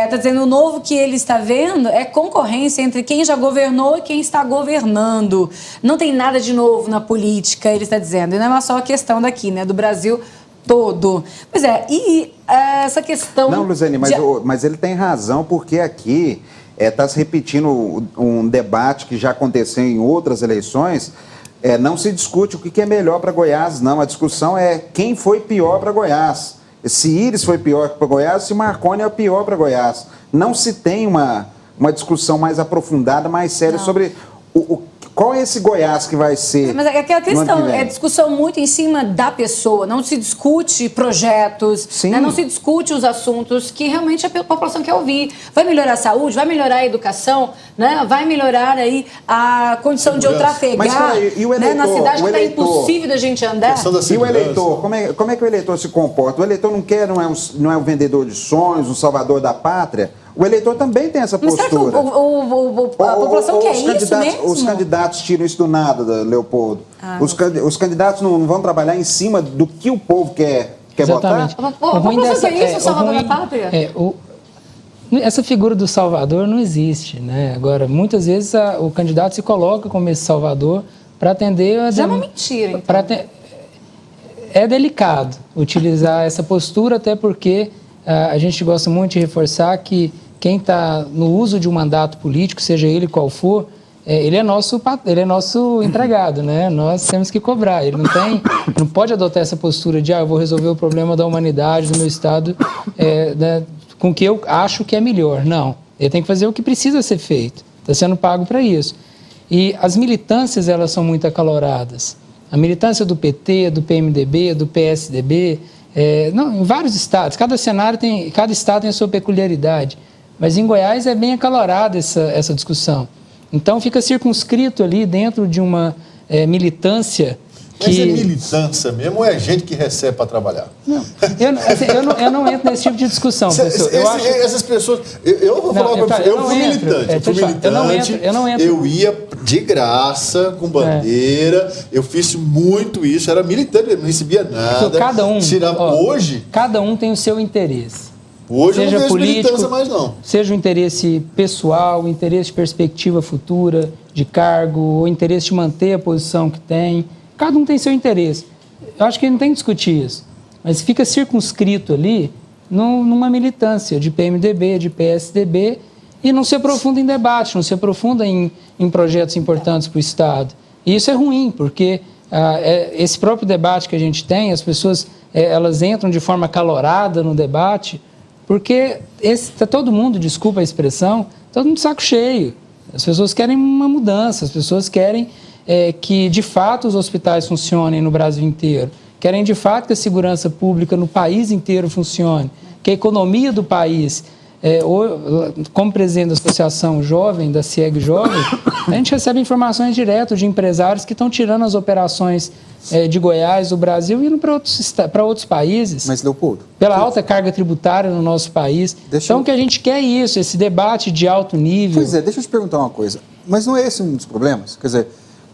Tá dizendo, o novo que ele está vendo é concorrência entre quem já governou e quem está governando. Não tem nada de novo na política, ele está dizendo. E não é só a questão daqui, né, do Brasil todo. Pois é, e essa questão... Não, Luziane, mas ele tem razão, porque aqui está se repetindo um debate que já aconteceu em outras eleições. Não se discute o que é melhor para Goiás, não. A discussão é quem foi pior para Goiás. Se Íris foi pior para Goiás, se Marconi é pior para Goiás. Não se tem uma discussão mais aprofundada, mais séria sobre qual é esse Goiás que vai ser. Mas é aquela questão, é discussão muito em cima da pessoa, não se discute projetos, né? Não se discute os assuntos que realmente a população quer ouvir. Vai melhorar a saúde, vai melhorar a educação, né? Vai melhorar aí a condição de eu trafegar, e o eleitor, né? Na cidade que está impossível da gente andar. E o eleitor, como é que o eleitor se comporta? O eleitor não é um vendedor de sonhos, um salvador da pátria. O eleitor também tem essa postura. Mas será que a população quer isso mesmo? Os candidatos tiram isso do nada, Leopoldo. Os candidatos não vão trabalhar em cima do que o povo quer quer Exatamente. votar? Vamos fazer isso, Salvador da Pátria? Essa figura do salvador não existe, né? Agora, muitas vezes o candidato se coloca como esse salvador para atender... Já é uma mentira, então. É delicado utilizar essa postura, até porque a gente gosta muito de reforçar que quem está no uso de um mandato político, seja ele qual for, ele é nosso empregado, né? Nós temos que cobrar. Ele não pode adotar essa postura de eu vou resolver o problema da humanidade, do meu Estado, com o que eu acho que é melhor. Não, ele tem que fazer o que precisa ser feito. Está sendo pago para isso. E as militâncias, elas são muito acaloradas. A militância do PT, do PMDB, do PSDB, em vários estados. Cada estado tem a sua peculiaridade. Mas em Goiás é bem acalorada essa discussão. Então fica circunscrito ali dentro de uma militância. Mas é militância mesmo ou é gente que recebe para trabalhar? Não, eu não entro nesse tipo de discussão, professor. Essas pessoas... Eu vou falar para você, eu fui militante. Eu ia de graça, com bandeira, eu fiz muito isso, era militante, não recebia nada. Hoje... Cada um tem o seu interesse. Hoje eu não vejo militância mais, não. Seja o interesse pessoal, o interesse de perspectiva futura, de cargo, o interesse de manter a posição que tem. Cada um tem seu interesse. Eu acho que não tem que discutir isso. Mas fica circunscrito ali numa militância de PMDB, de PSDB, e não se aprofunda em debate, não se aprofunda em projetos importantes para o Estado. E isso é ruim, porque esse próprio debate que a gente tem, as pessoas elas entram de forma acalorada no debate, porque está todo mundo, desculpa a expressão, todo mundo de saco cheio. As pessoas querem uma mudança, as pessoas querem que, de fato, os hospitais funcionem no Brasil inteiro, querem, de fato, que a segurança pública no país inteiro funcione, que a economia do país, como presidente da Associação Jovem, da CIEG Jovem, a gente recebe informações diretas de empresários que estão tirando as operações de Goiás, do Brasil, e indo para outros países. Mas, Leopoldo... Pela alta carga tributária no nosso país. Então, o que a gente quer é isso, esse debate de alto nível. Pois é, deixa eu te perguntar uma coisa. Mas não é esse um dos problemas? Quer dizer,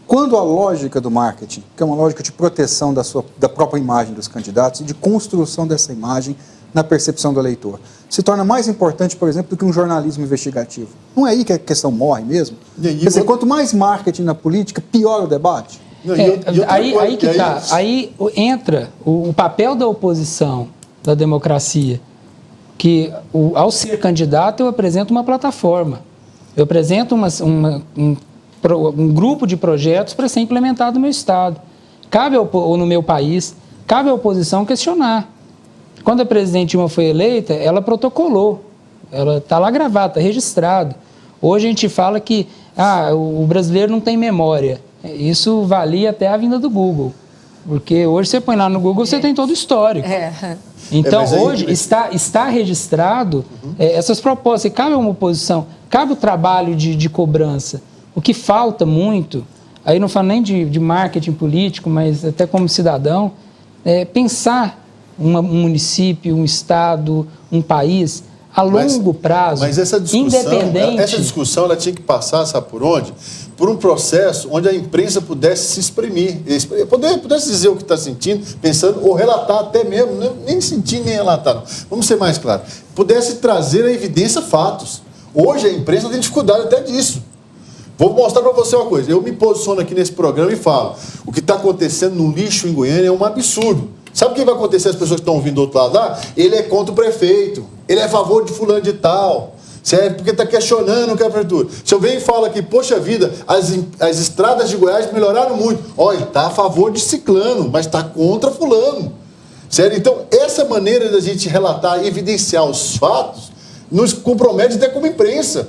quando a lógica do marketing, que é uma lógica de proteção da própria imagem dos candidatos e de construção dessa imagem na percepção do eleitor, se torna mais importante, por exemplo, do que um jornalismo investigativo. Não é aí que a questão morre mesmo? Quer dizer, quanto mais marketing na política, pior o debate. Aí entra o papel da oposição, da democracia, que ao ser candidato eu apresento uma plataforma, eu apresento um grupo de projetos para ser implementado no meu Estado, ou no meu país. Cabe à oposição questionar. Quando a presidente Dilma foi eleita, ela protocolou, ela está lá gravada, está registrado. Hoje a gente fala que o brasileiro não tem memória. Isso valia até a vinda do Google, porque hoje você põe lá no Google, você tem todo o histórico. Então, hoje está registrado essas propostas, e cabe a uma oposição, cabe o trabalho de cobrança. O que falta muito, aí não falo nem de marketing político, mas até como cidadão, pensar um município, um estado, um país a longo prazo, mas essa discussão ela tinha que passar, sabe por onde? Por um processo onde a imprensa pudesse se exprimir, pudesse dizer o que está sentindo, pensando, ou relatar até mesmo, nem sentir nem relatar, não. Vamos ser mais claros, pudesse trazer à evidência fatos. Hoje a imprensa tem dificuldade até disso. Vou mostrar para você uma coisa, eu me posiciono aqui nesse programa e falo, o que está acontecendo no lixo em Goiânia é um absurdo. Sabe o que vai acontecer as pessoas que estão ouvindo do outro lado lá? Ele é contra o prefeito, ele é a favor de fulano de tal, certo? Porque está questionando o que é a prefeitura. Se eu venho e falo aqui, poxa vida, as estradas de Goiás melhoraram muito. Olha, está a favor de ciclano, mas está contra fulano. Certo? Então, essa maneira da gente relatar e evidenciar os fatos nos compromete até como imprensa.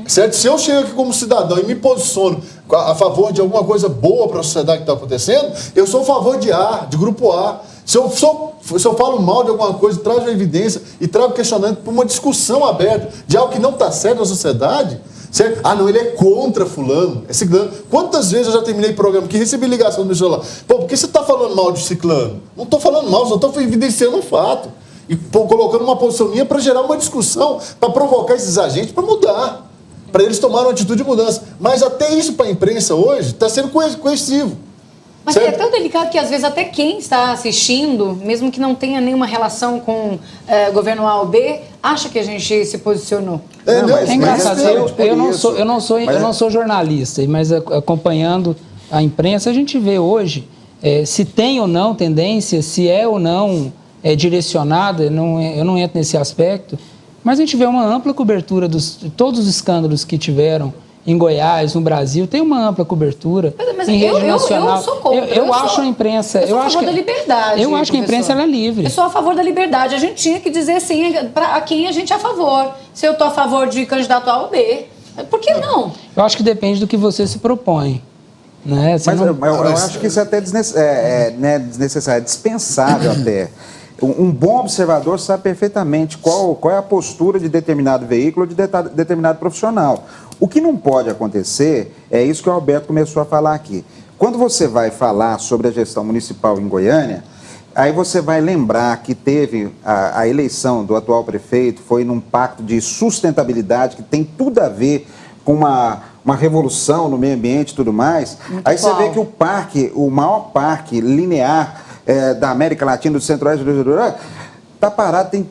Certo? Se eu chego aqui como cidadão e me posiciono a favor de alguma coisa boa para a sociedade que está acontecendo, eu sou a favor de grupo A. Se eu falo mal de alguma coisa, trago a evidência e trago questionamento para uma discussão aberta de algo que não está certo na sociedade, certo? Não, ele é contra fulano, é ciclano. Quantas vezes eu já terminei programa que recebi ligação do meu celular? Por que você está falando mal de ciclano? Não estou falando mal, só estou evidenciando um fato. E colocando uma posição minha para gerar uma discussão, para provocar esses agentes para mudar, para eles tomarem uma atitude de mudança. Mas até isso para a imprensa hoje está sendo coercivo. Mas é tão delicado que, às vezes, até quem está assistindo, mesmo que não tenha nenhuma relação com governo A ou B, acha que a gente se posicionou. É engraçado. Eu não sou jornalista, mas acompanhando a imprensa, a gente vê hoje se tem ou não tendência, se é ou não direcionada, eu não entro nesse aspecto, mas a gente vê uma ampla cobertura de todos os escândalos que tiveram em Goiás, no Brasil, tem uma ampla cobertura em rede nacional. Eu sou contra. Eu acho a imprensa... Eu sou a favor da liberdade. Eu acho que a imprensa ela é livre. Eu sou a favor da liberdade. A gente tinha que dizer sim a quem a gente é a favor. Se eu estou a favor de candidato A ou B, por que não? Eu acho que depende do que você se propõe. Né? Eu acho que isso é até desnecessário, é dispensável até. Um bom observador sabe perfeitamente qual é a postura de determinado veículo ou de determinado profissional. O que não pode acontecer é isso que o Alberto começou a falar aqui. Quando você vai falar sobre a gestão municipal em Goiânia, aí você vai lembrar que teve a eleição do atual prefeito, foi num pacto de sustentabilidade que tem tudo a ver com uma revolução no meio ambiente e tudo mais. Aí você vê que o maior parque linear da América Latina, do Centro-Oeste, está parado,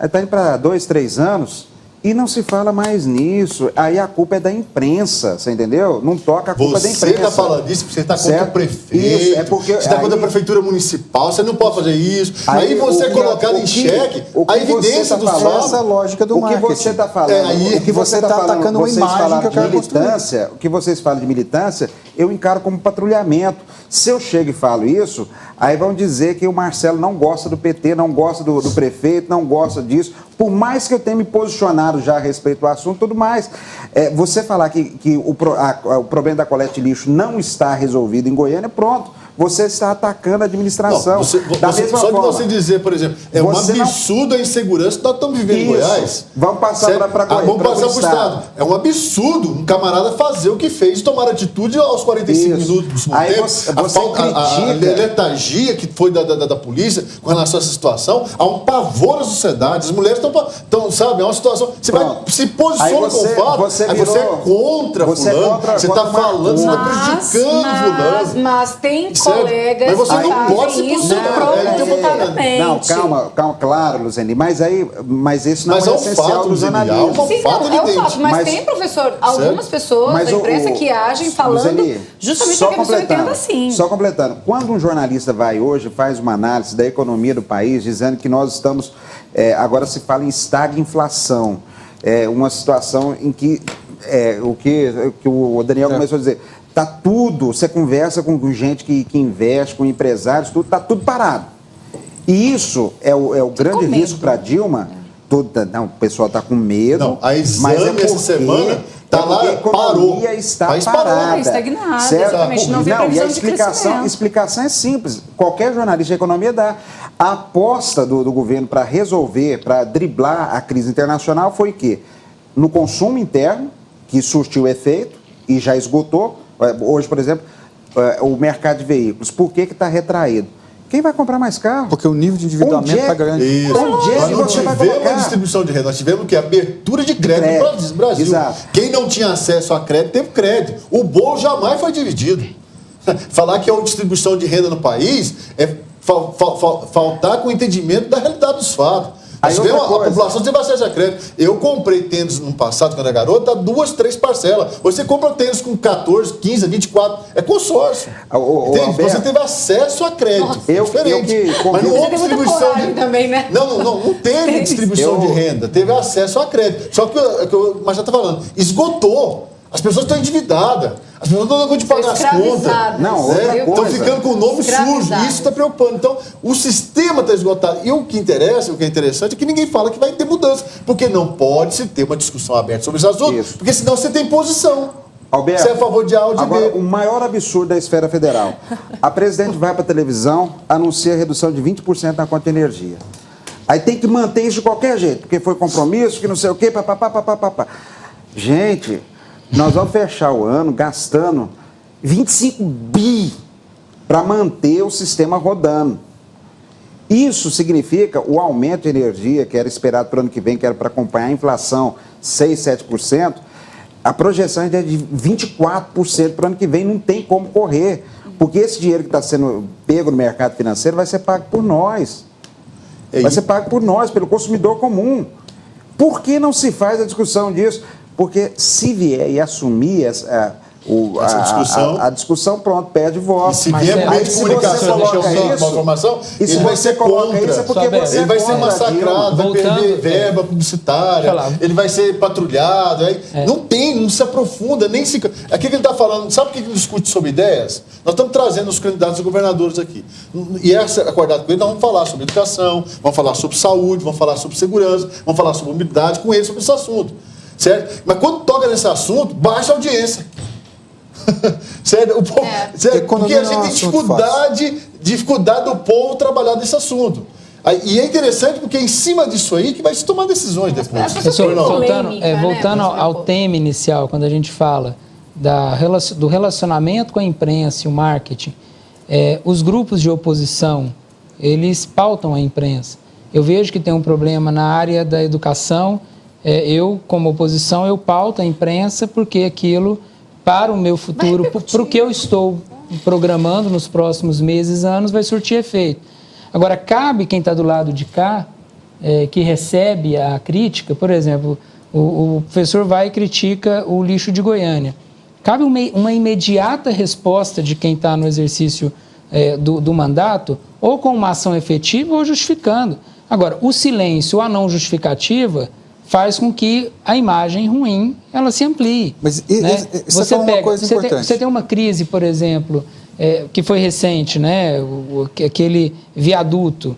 está indo para 2, 3 anos e não se fala mais nisso. Aí a culpa é da imprensa, você entendeu? Não toca a culpa da imprensa. Você está falando isso porque você está contra o prefeito, isso, você está contra a prefeitura municipal, você não pode fazer isso. Aí você é colocado em xeque a evidência do fato. Essa lógica do marketing. O que você está falando, o que você está atacando uma imagem que eu quero militância, o que vocês falam de militância, eu encaro como patrulhamento. Se eu chego e falo isso, aí vão dizer que o Marcelo não gosta do PT, não gosta do prefeito, não gosta disso. Por mais que eu tenha me posicionado já a respeito do assunto, tudo mais. Você falar que o problema da coleta de lixo não está resolvido em Goiânia, pronto. Você está atacando a administração. Da mesma forma, de você dizer, por exemplo, um absurdo a insegurança que nós estamos vivendo em Goiás. Vamos passar para Goiás. Vamos passar para o Estado. É um absurdo um camarada fazer o que fez, tomar atitude aos 45 minutos do segundo tempo. A letargia que foi da polícia com relação a essa situação, há um pavor à sociedade. As mulheres estão, sabe, é uma situação... Você vai, se posiciona com o fato, você é contra fulano, você está falando, você está prejudicando fulano. Mas tem colegas mas você não pode se posicionar. Não, calma, claro, Luzeni, mas isso não é essencial do jornalismo. Sim, é um fato, mas tem, professor, algumas pessoas da imprensa que agem falando justamente para que a pessoa entenda assim. Só completando, quando um jornalista vai hoje, faz uma análise da economia do país, dizendo que nós estamos, agora se fala em estagflação, uma situação em que, o que o Daniel começou a dizer, está tudo, você conversa com gente que investe, com empresários, está tudo parado. E isso é o grande risco para Dilma. O pessoal está com medo. Não, a exame essa semana está lá, a economia está parada. Estagnada, exatamente. Não vê previsão de crescimento. A explicação é simples. Qualquer jornalista de economia dá. A aposta do governo para resolver, para driblar a crise internacional foi o quê? No consumo interno, que surtiu efeito e já esgotou. Hoje, por exemplo, o mercado de veículos, por que está retraído? Quem vai comprar mais carro? Porque o nível de endividamento está grande. Isso. Onde é que você vai colocar? Tivemos a distribuição de renda, nós tivemos que abertura de crédito no Brasil. Exato. Quem não tinha acesso a crédito, teve crédito. O bolo jamais foi dividido. Falar que é uma distribuição de renda no país é faltar com o entendimento da realidade dos fatos. A população teve acesso a crédito. Eu comprei tênis no passado, quando era garota, 2, 3 parcelas. Você compra tênis com 14, 15, 24, é consórcio. Você teve acesso a crédito. Diferente. Mas não houve distribuição de também, né? Não teve distribuição de renda, teve acesso a crédito. Só que o Marcelo está falando, esgotou. As pessoas estão endividadas. As pessoas não dão conta de pagar as contas. Estão ficando com o nome sujo. Isso está preocupando. Então, o sistema está esgotado. E o que é interessante, é que ninguém fala que vai ter mudança. Porque não pode se ter uma discussão aberta sobre esse assunto. Isso. Porque senão você tem posição. Alberto, você é a favor de A ou de agora, B. O maior absurdo da esfera federal. A presidente vai para a televisão, anuncia a redução de 20% na conta de energia. Aí tem que manter isso de qualquer jeito, porque foi compromisso, que não sei o quê, papapá. Gente... Nós vamos fechar o ano gastando 25 bi para manter o sistema rodando. Isso significa o aumento de energia que era esperado para o ano que vem, que era para acompanhar a inflação 6, 7%, a projeção é de 24% para o ano que vem, não tem como correr. Porque esse dinheiro que está sendo pego no mercado financeiro vai ser pago por nós. Vai ser pago por nós, pelo consumidor comum. Por que não se faz a discussão disso? Porque se vier e assumir essa discussão, pronto, perde voto. E se vier por meio de comunicação, deixa eu só uma informação, ele vai ser contra. Ele vai ser massacrado, vai perder verba publicitária, ele vai ser patrulhado. Não se aprofunda, nem se... Aqui que ele está falando, sabe o que ele discute sobre ideias? Nós estamos trazendo os candidatos a governadores aqui. E acordado com ele, nós vamos falar sobre educação, vamos falar sobre saúde, vamos falar sobre segurança, vamos falar sobre mobilidade com ele sobre esse assunto. Certo? Mas quando toca nesse assunto, baixa a audiência. Sério, porque a gente tem dificuldade do povo trabalhar nesse assunto. E é interessante porque é em cima disso aí que vai se tomar decisões depois. Professor, voltando ao tema inicial, quando a gente fala do relacionamento com a imprensa e o marketing, os grupos de oposição, eles pautam a imprensa. Eu vejo que tem um problema na área da educação. Eu, como oposição, eu pauto a imprensa porque aquilo, para o meu futuro, para o que eu estou programando nos próximos meses, anos, vai surtir efeito. Agora, cabe quem está do lado de cá, que recebe a crítica, por exemplo, o professor vai e critica o lixo de Goiânia. Cabe uma imediata resposta de quem está no exercício do mandato, ou com uma ação efetiva ou justificando. Agora, o silêncio ou a não justificativa faz com que a imagem ruim ela se amplie. Mas você pega uma coisa importante. Você tem uma crise, por exemplo, que foi recente, né? Aquele viaduto.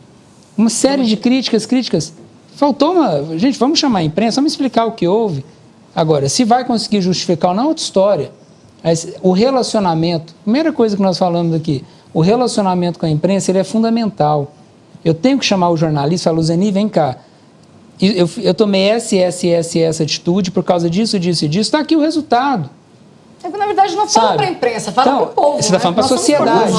Uma série de críticas. Faltou uma... Gente, vamos chamar a imprensa, vamos explicar o que houve. Agora, se vai conseguir justificar ou não, é outra história. Mas o relacionamento, primeira coisa que nós falamos aqui, o relacionamento com a imprensa ele é fundamental. Eu tenho que chamar o jornalista e falar, Luzeni, vem cá. Eu tomei essa atitude por causa disso, está aqui o resultado. Na verdade, não fala para a imprensa, fala para o povo. Você está falando para a sociedade.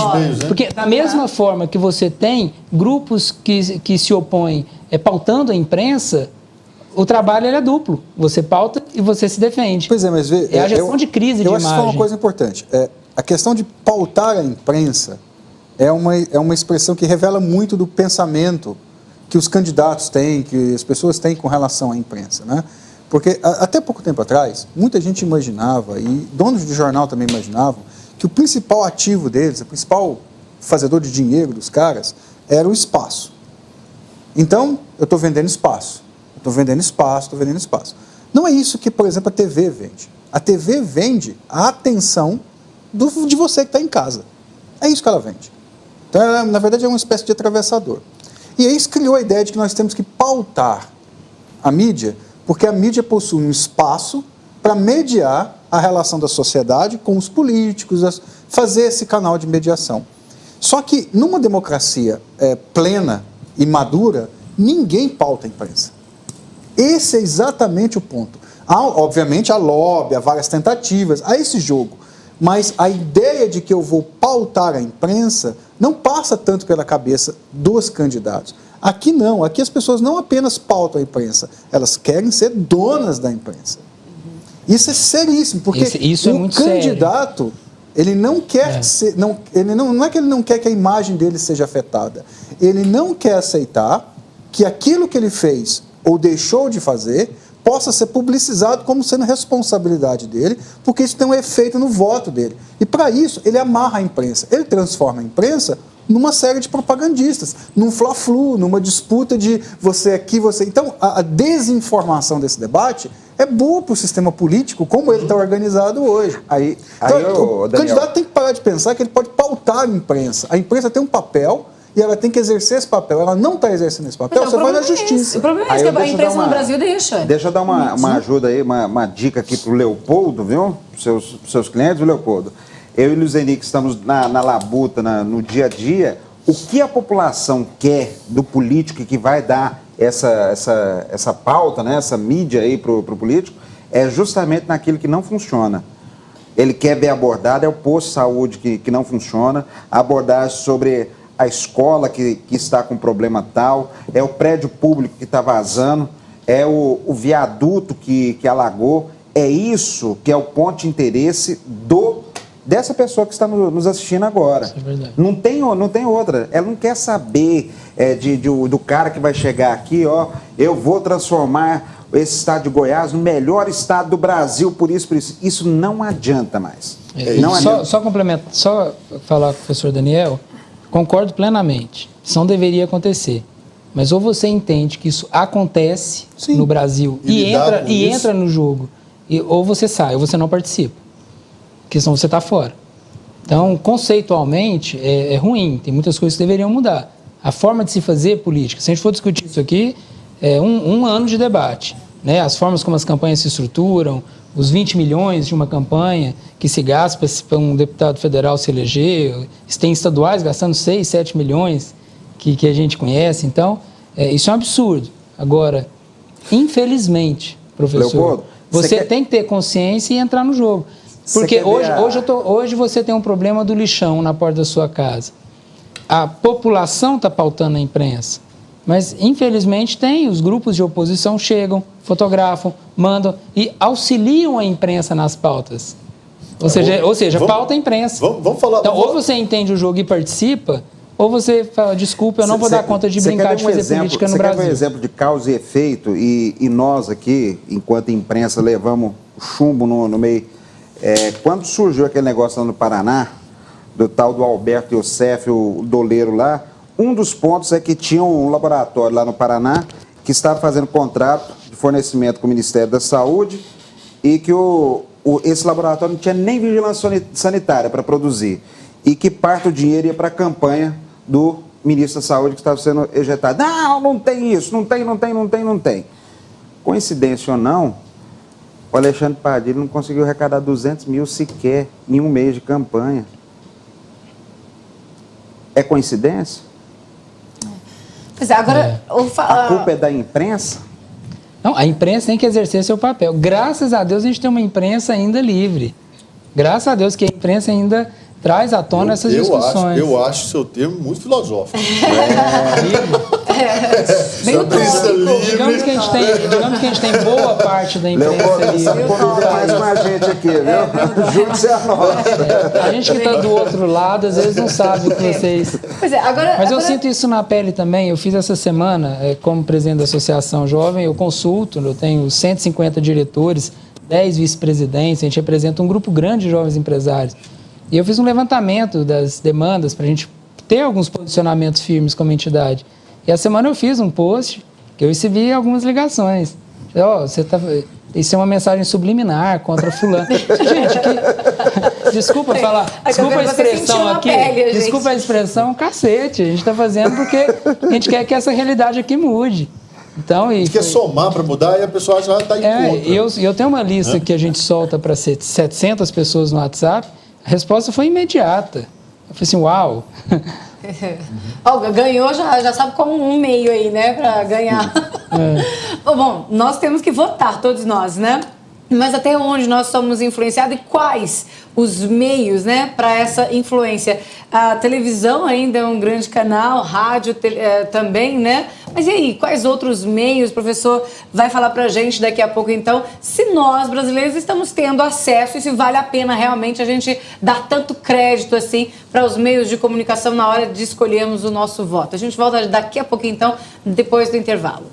Porque da mesma forma que você tem grupos que se opõem pautando a imprensa, o trabalho é duplo. Você pauta e você se defende. Pois é, mas a gestão de crise de imagem. Eu acho que foi uma coisa importante. A questão de pautar a imprensa é uma expressão que revela muito do pensamento que os candidatos têm, que as pessoas têm com relação à imprensa, né? Porque até pouco tempo atrás, muita gente imaginava, e donos de jornal também imaginavam, que o principal ativo deles, o principal fazedor de dinheiro dos caras, era o espaço. Então, eu estou vendendo espaço, Não é isso que, por exemplo, a TV vende. A TV vende a atenção de você que está em casa. É isso que ela vende. Então, ela, na verdade, é uma espécie de atravessador. E aí isso criou a ideia de que nós temos que pautar a mídia, porque a mídia possui um espaço para mediar a relação da sociedade com os políticos, fazer esse canal de mediação. Só que numa democracia plena e madura, ninguém pauta a imprensa. Esse é exatamente o ponto. Obviamente, há lobby, há várias tentativas, há esse jogo. Mas a ideia de que eu vou pautar a imprensa não passa tanto pela cabeça dos candidatos. Aqui não, aqui as pessoas não apenas pautam a imprensa, elas querem ser donas da imprensa. Isso é seríssimo, porque isso é muito candidato, ele não quer ser, não é que ele não quer que a imagem dele seja afetada, ele não quer aceitar que aquilo que ele fez ou deixou de fazer possa ser publicizado como sendo responsabilidade dele, porque isso tem um efeito no voto dele. E para isso, ele amarra a imprensa. Ele transforma a imprensa numa série de propagandistas, num fla-flu, numa disputa de você aqui, você... Então, a desinformação desse debate é boa para o sistema político, como ele está organizado hoje. O candidato tem que parar de pensar que ele pode pautar a imprensa. A imprensa tem um papel... E ela tem que exercer esse papel. Ela não está exercendo esse papel, você vai na justiça. O problema é esse, que a imprensa no Brasil deixa. Deixa eu dar uma ajuda aí, uma dica aqui para o Leopoldo, viu? Para seus clientes, viu, Leopoldo? Eu e o Luzeni, que estamos na labuta, no dia a dia, o que a população quer do político que vai dar essa pauta, né, essa mídia aí para o político, é justamente naquilo que não funciona. Ele quer ver abordado, é o posto de saúde que não funciona, a abordagem sobre a escola que está com problema tal, é o prédio público que está vazando, é o viaduto que alagou, é isso que é o ponto de interesse dessa pessoa que está nos assistindo agora. Isso é verdade. Não tem outra. Ela não quer saber do cara que vai chegar aqui, ó, eu vou transformar esse estado de Goiás no melhor estado do Brasil, por isso. Isso não adianta mais. Só complemento, só falar com o professor Daniel, concordo plenamente. Isso não deveria acontecer. Mas ou você entende que isso acontece no Brasil e entra no jogo, ou você sai, ou você não participa. Porque senão você está fora. Então, conceitualmente, é ruim. Tem muitas coisas que deveriam mudar. A forma de se fazer política, se a gente for discutir isso aqui, é um ano de debate. Né? As formas como as campanhas se estruturam, os 20 milhões de uma campanha que se gasta para um deputado federal se eleger, tem estaduais gastando 6, 7 milhões que a gente conhece. Então, isso é um absurdo. Agora, infelizmente, professor, Leopoldo, você tem que ter consciência e entrar no jogo. Porque hoje você tem um problema do lixão na porta da sua casa. A população está pautando a imprensa. Mas, infelizmente, os grupos de oposição chegam, fotografam, mandam e auxiliam a imprensa nas pautas. Ou seja, pauta a imprensa. Vamos falar. Então, ou você entende o jogo e participa, ou você fala, desculpa, eu não vou dar conta de brincar de fazer política no Brasil. Você quer ver um exemplo de causa e efeito? E nós aqui, enquanto imprensa, levamos chumbo no meio. Quando surgiu aquele negócio lá no Paraná, do tal do Alberto Youssef, o doleiro lá, um dos pontos é que tinha um laboratório lá no Paraná que estava fazendo contrato de fornecimento com o Ministério da Saúde e que esse laboratório não tinha nem vigilância sanitária para produzir e que parte do dinheiro ia para a campanha do ministro da Saúde que estava sendo ejetado. Não tem isso, não tem. Coincidência ou não, o Alexandre Padilha não conseguiu arrecadar 200 mil sequer em um mês de campanha. É coincidência? Pois é, agora... A culpa é da imprensa? Não, a imprensa tem que exercer seu papel. Graças a Deus a gente tem uma imprensa ainda livre. Graças a Deus que a imprensa ainda traz à tona essas discussões. Eu acho o seu termo muito filosófico. Digamos que a gente tem boa parte da imprensa livre. Convida mais uma gente aqui, viu? Junte-se a nós. A gente que está do outro lado, às vezes não sabe o que vocês... Pois é, Mas eu sinto isso na pele também. Eu fiz essa semana, como presidente da Associação Jovem, eu consulto, eu tenho 150 diretores, 10 vice-presidentes, a gente representa um grupo grande de jovens empresários. E eu fiz um levantamento das demandas para a gente ter alguns posicionamentos firmes como entidade. E a semana eu fiz um post que eu recebi algumas ligações. Isso é uma mensagem subliminar contra fulano. Gente, desculpa falar, desculpa a expressão aqui, desculpa a expressão, cacete. A gente está fazendo porque a gente quer que essa realidade aqui mude. Então, a gente quer somar para mudar e a pessoa já está em contra. Eu tenho uma lista que a gente solta para 700 pessoas no WhatsApp. A resposta foi imediata. Eu falei assim, uau. Olga, ganhou, já sabe como um meio aí, né, para ganhar. Bom, nós temos que votar, todos nós, né? Mas até onde nós somos influenciados e quais os meios, né, para essa influência? A televisão ainda é um grande canal, rádio também, né? Mas e aí, quais outros meios? O professor vai falar para a gente daqui a pouco, então, se nós, brasileiros, estamos tendo acesso e se vale a pena realmente a gente dar tanto crédito, assim, para os meios de comunicação na hora de escolhermos o nosso voto. A gente volta daqui a pouco, então, depois do intervalo.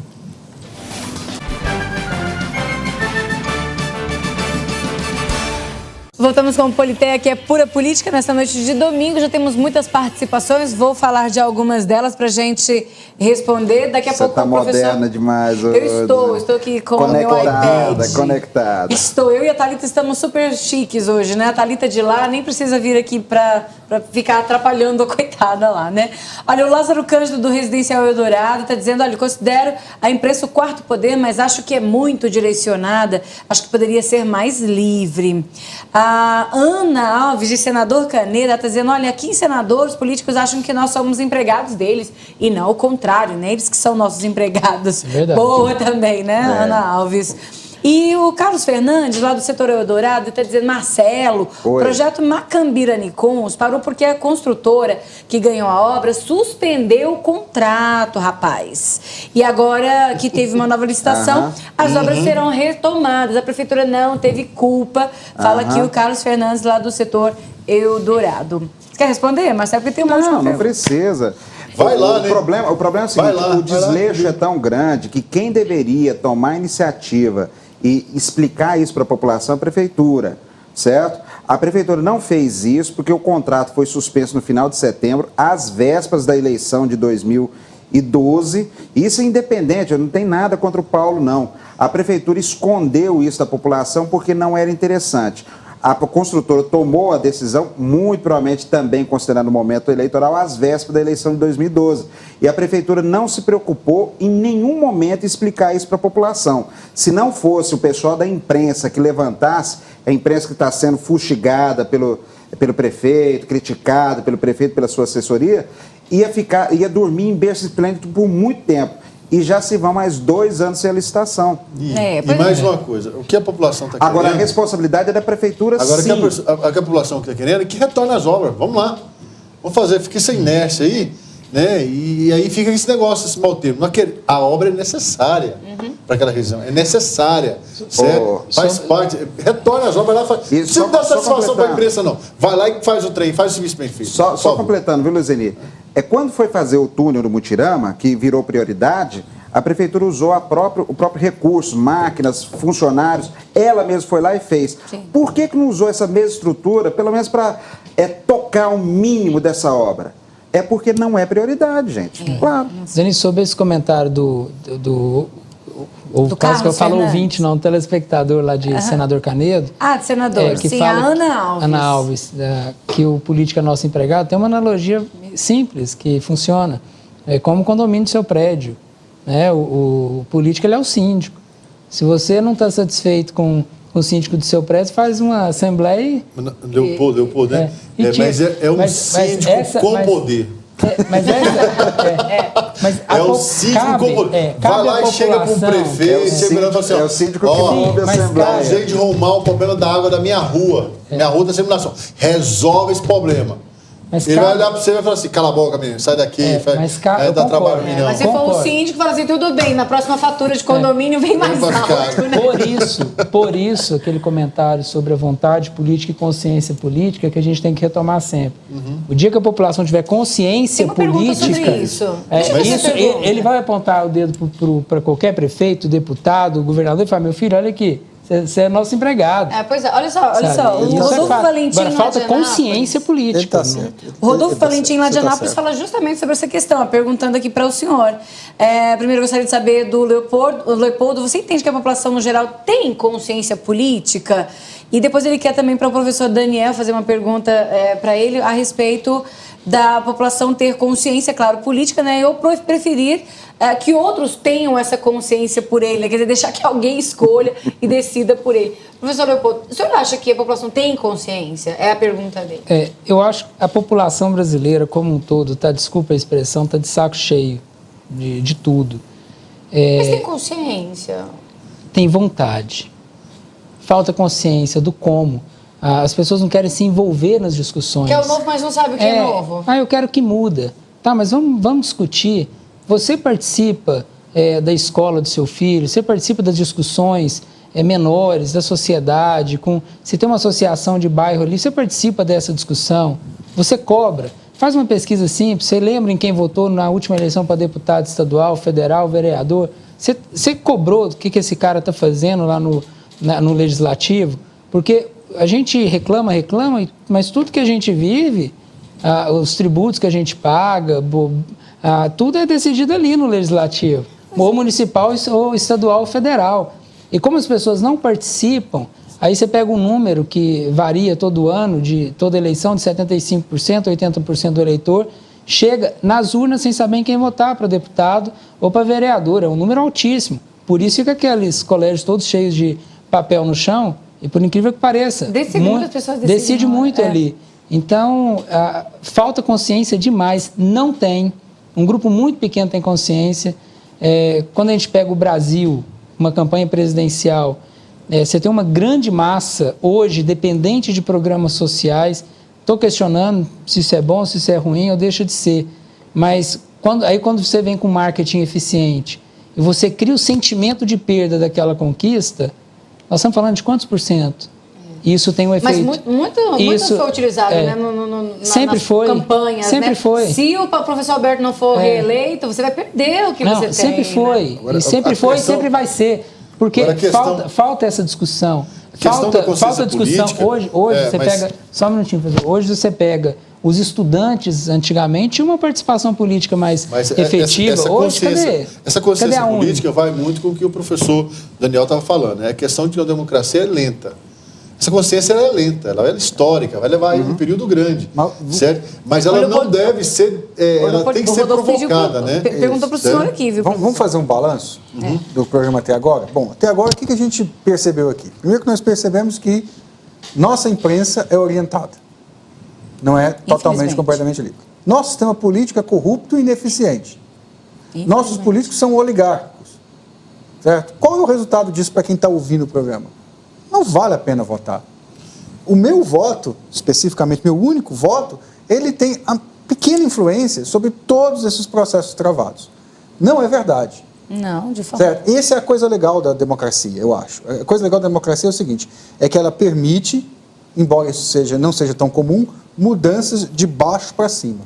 Voltamos com o Politeia, que é pura política. Nesta noite de domingo já temos muitas participações. Vou falar de algumas delas para a gente responder. Daqui a pouco o professor... Você está moderna demais hoje. Eu estou aqui com o meu iPad. Conectada. Eu e a Thalita estamos super chiques hoje, né? A Thalita de lá nem precisa vir aqui para ficar atrapalhando a coitada lá, né? Olha, o Lázaro Cândido do Residencial Eldorado está dizendo, olha, considero a imprensa o quarto poder, mas acho que é muito direcionada. Acho que poderia ser mais livre. A Ana Alves, de Senador Caneira, está dizendo, olha, aqui em Senador, os políticos acham que nós somos empregados deles. E não o contrário, né? Eles que são nossos empregados. É verdade. Boa também, né, Ana Alves? E o Carlos Fernandes, lá do setor Eldorado, está dizendo, Marcelo, o projeto Macambira-Nicons parou porque a construtora que ganhou a obra suspendeu o contrato, rapaz. E agora que teve uma nova licitação, as obras serão retomadas. A prefeitura não teve culpa. Fala aqui o Carlos Fernandes, lá do setor Eldorado. Você quer responder, Marcelo? Porque tem um monte de Não precisa. Vai lá, né? O problema é o seguinte, o desleixo é tão grande que quem deveria tomar a iniciativa e explicar isso para a população é a prefeitura, certo? A prefeitura não fez isso porque o contrato foi suspenso no final de setembro, às vésperas da eleição de 2012. Isso é independente, eu não tenho nada contra o Paulo, não. A prefeitura escondeu isso da população porque não era interessante. A construtora tomou a decisão, muito provavelmente também considerando o momento eleitoral, às vésperas da eleição de 2012. E a prefeitura não se preocupou em nenhum momento em explicar isso para a população. Se não fosse o pessoal da imprensa que levantasse, a imprensa que está sendo fustigada pelo prefeito, criticada pelo prefeito, pela sua assessoria, ia dormir em berço esplêndido por muito tempo. E já se vão mais 2 anos sem a licitação. E mais uma coisa, o que a população está querendo... Agora, a responsabilidade é da prefeitura, agora, sim. Agora, que a população está querendo é que retorne as obras. Vamos lá. Vamos fazer, fica essa inércia aí, né? E aí fica esse negócio, esse mau termo. A obra é necessária para aquela região. É necessária, certo? Faz parte. Retorne as obras lá. Você não dá satisfação para a imprensa, não. Vai lá e faz o trem, faz o serviço bem feito. Só completando, viu, Luzeni? Quando foi fazer o túnel do Mutirama, que virou prioridade, a prefeitura usou o próprio recurso, máquinas, funcionários, ela mesma foi lá e fez. Sim. Por que não usou essa mesma estrutura, pelo menos para tocar o mínimo dessa obra? É porque não é prioridade, gente. Claro. Zeni, sobre esse comentário do caso que eu falo ouvinte, não, telespectador lá de Senador Canedo. De senador, que sim, fala a Ana Alves. Ana Alves, que o político é nosso empregado, tem uma analogia simples que funciona. É como o condomínio do seu prédio. Né? O político ele é o síndico. Se você não está satisfeito com o síndico do seu prédio, faz uma assembleia Leopoldo, né? Mas é um síndico com poder. É o síndico com poder. Vai lá e chega para um prefeito, chega e fala assim: é o síndico que move a assembleia. Causei de arrumar o problema da água da minha rua. Minha rua da disseminação. Resolve esse problema. Ele vai olhar para você e vai falar assim: cala a boca, menino, sai daqui, dá trabalho, menino. Mas se for o síndico, fala assim: tudo bem, na próxima fatura de condomínio vem mais alto. Né? Por isso, aquele comentário sobre a vontade política e consciência política que a gente tem que retomar sempre. O dia que a população tiver consciência política. Ele vai apontar o dedo para qualquer prefeito, deputado, governador e falar: meu filho, olha aqui. Você é nosso empregado. Pois é, olha só. O Rodolfo Valentim agora falta consciência política. O Rodolfo Valentim lá de Anápolis fala justamente sobre essa questão, perguntando aqui para o senhor. Primeiro, eu gostaria de saber do Leopoldo, você entende que a população, no geral, tem consciência política? E depois ele quer também para o professor Daniel fazer uma pergunta para ele a respeito da população ter consciência, claro, política, né? Eu preferir que outros tenham essa consciência por ele, quer dizer, deixar que alguém escolha e decida por ele. Professor Leopoldo, o senhor acha que a população tem consciência? É a pergunta dele. Eu acho que a população brasileira como um todo, desculpa a expressão, está de saco cheio de tudo. Mas tem consciência? Tem vontade. Falta consciência do como. As pessoas não querem se envolver nas discussões. Que é o novo, mas não sabe o que é novo. Eu quero que muda. Tá, mas vamos discutir. Você participa da escola do seu filho, você participa das discussões menores da sociedade, se tem uma associação de bairro ali, você participa dessa discussão, você cobra. Faz uma pesquisa simples, você lembra em quem votou na última eleição para deputado estadual, federal, vereador? Você cobrou o que esse cara está fazendo lá no legislativo? Porque a gente reclama, mas tudo que a gente vive, os tributos que a gente paga, tudo é decidido ali no legislativo, ou municipal, ou estadual, ou federal. E como as pessoas não participam, aí você pega um número que varia todo ano, de toda eleição, de 75%, 80% do eleitor, chega nas urnas sem saber em quem votar, para deputado ou para vereador. É um número altíssimo. Por isso que aqueles colégios todos cheios de papel no chão, e por incrível que pareça, muitas pessoas decide muito ali. Então, falta consciência demais, não tem. Um grupo muito pequeno tem consciência. Quando a gente pega o Brasil, uma campanha presidencial, você tem uma grande massa hoje dependente de programas sociais. Estou questionando se isso é bom, se isso é ruim ou deixa de ser. Mas quando você vem com marketing eficiente e você cria o sentimento de perda daquela conquista, nós estamos falando de quantos por cento? Isso tem um efeito. Mas muito foi utilizado, né? Sempre foi. Campanhas, sempre né? foi. Se o professor Alberto não for reeleito, você vai perder o que você tem. Sempre foi. Né? Agora, e sempre foi e sempre vai ser. Porque falta essa discussão. Falta discussão. Hoje você pega. Só um minutinho, professor. Hoje você pega os estudantes, antigamente, tinha uma participação política mais efetiva. Hoje, cadê? Essa consciência política vai muito com o que o professor Daniel estava falando. A questão de que a democracia é lenta. Essa consciência é lenta, ela é histórica, vai levar aí um período grande, certo? Mas ela não deve ser, ela tem que ser provocada, né? Perguntou para o senhor aqui, viu? Vamos fazer um balanço do programa até agora? Bom, até agora, o que a gente percebeu aqui? Primeiro que nós percebemos que nossa imprensa é orientada, não é totalmente, completamente livre. Nosso sistema político é corrupto e ineficiente. Nossos políticos são oligárquicos, certo? Qual é o resultado disso para quem está ouvindo o programa? Não vale a pena votar. O meu voto, especificamente meu único voto, ele tem a pequena influência sobre todos esses processos travados. Não é verdade. Não, de forma. Certo? Essa é a coisa legal da democracia, eu acho. A coisa legal da democracia é o seguinte, é que ela permite, embora isso não seja tão comum, mudanças de baixo para cima.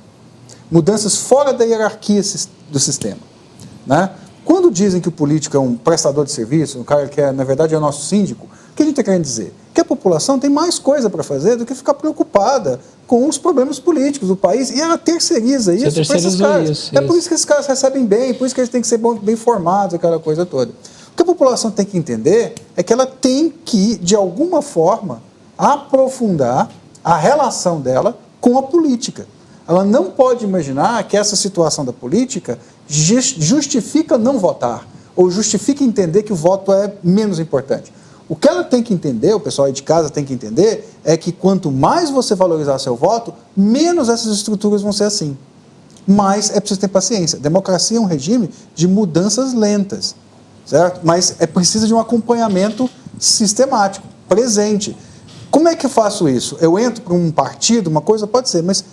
Mudanças fora da hierarquia do sistema. Né? Quando dizem que o político é um prestador de serviço, um cara que na verdade é o nosso síndico, o que a gente está querendo dizer? Que a população tem mais coisa para fazer do que ficar preocupada com os problemas políticos do país e ela terceiriza isso para esses caras. É por isso que esses caras recebem bem, por isso que eles têm que ser bem formados, aquela coisa toda. O que a população tem que entender é que ela tem que, de alguma forma, aprofundar a relação dela com a política. Ela não pode imaginar que essa situação da política justifica não votar ou justifica entender que o voto é menos importante. O que ela tem que entender, o pessoal aí de casa tem que entender, é que quanto mais você valorizar seu voto, menos essas estruturas vão ser assim. Mas é preciso ter paciência. Democracia é um regime de mudanças lentas, certo? Mas é preciso de um acompanhamento sistemático, presente. Como é que eu faço isso? Eu entro para um partido, uma coisa pode ser, mas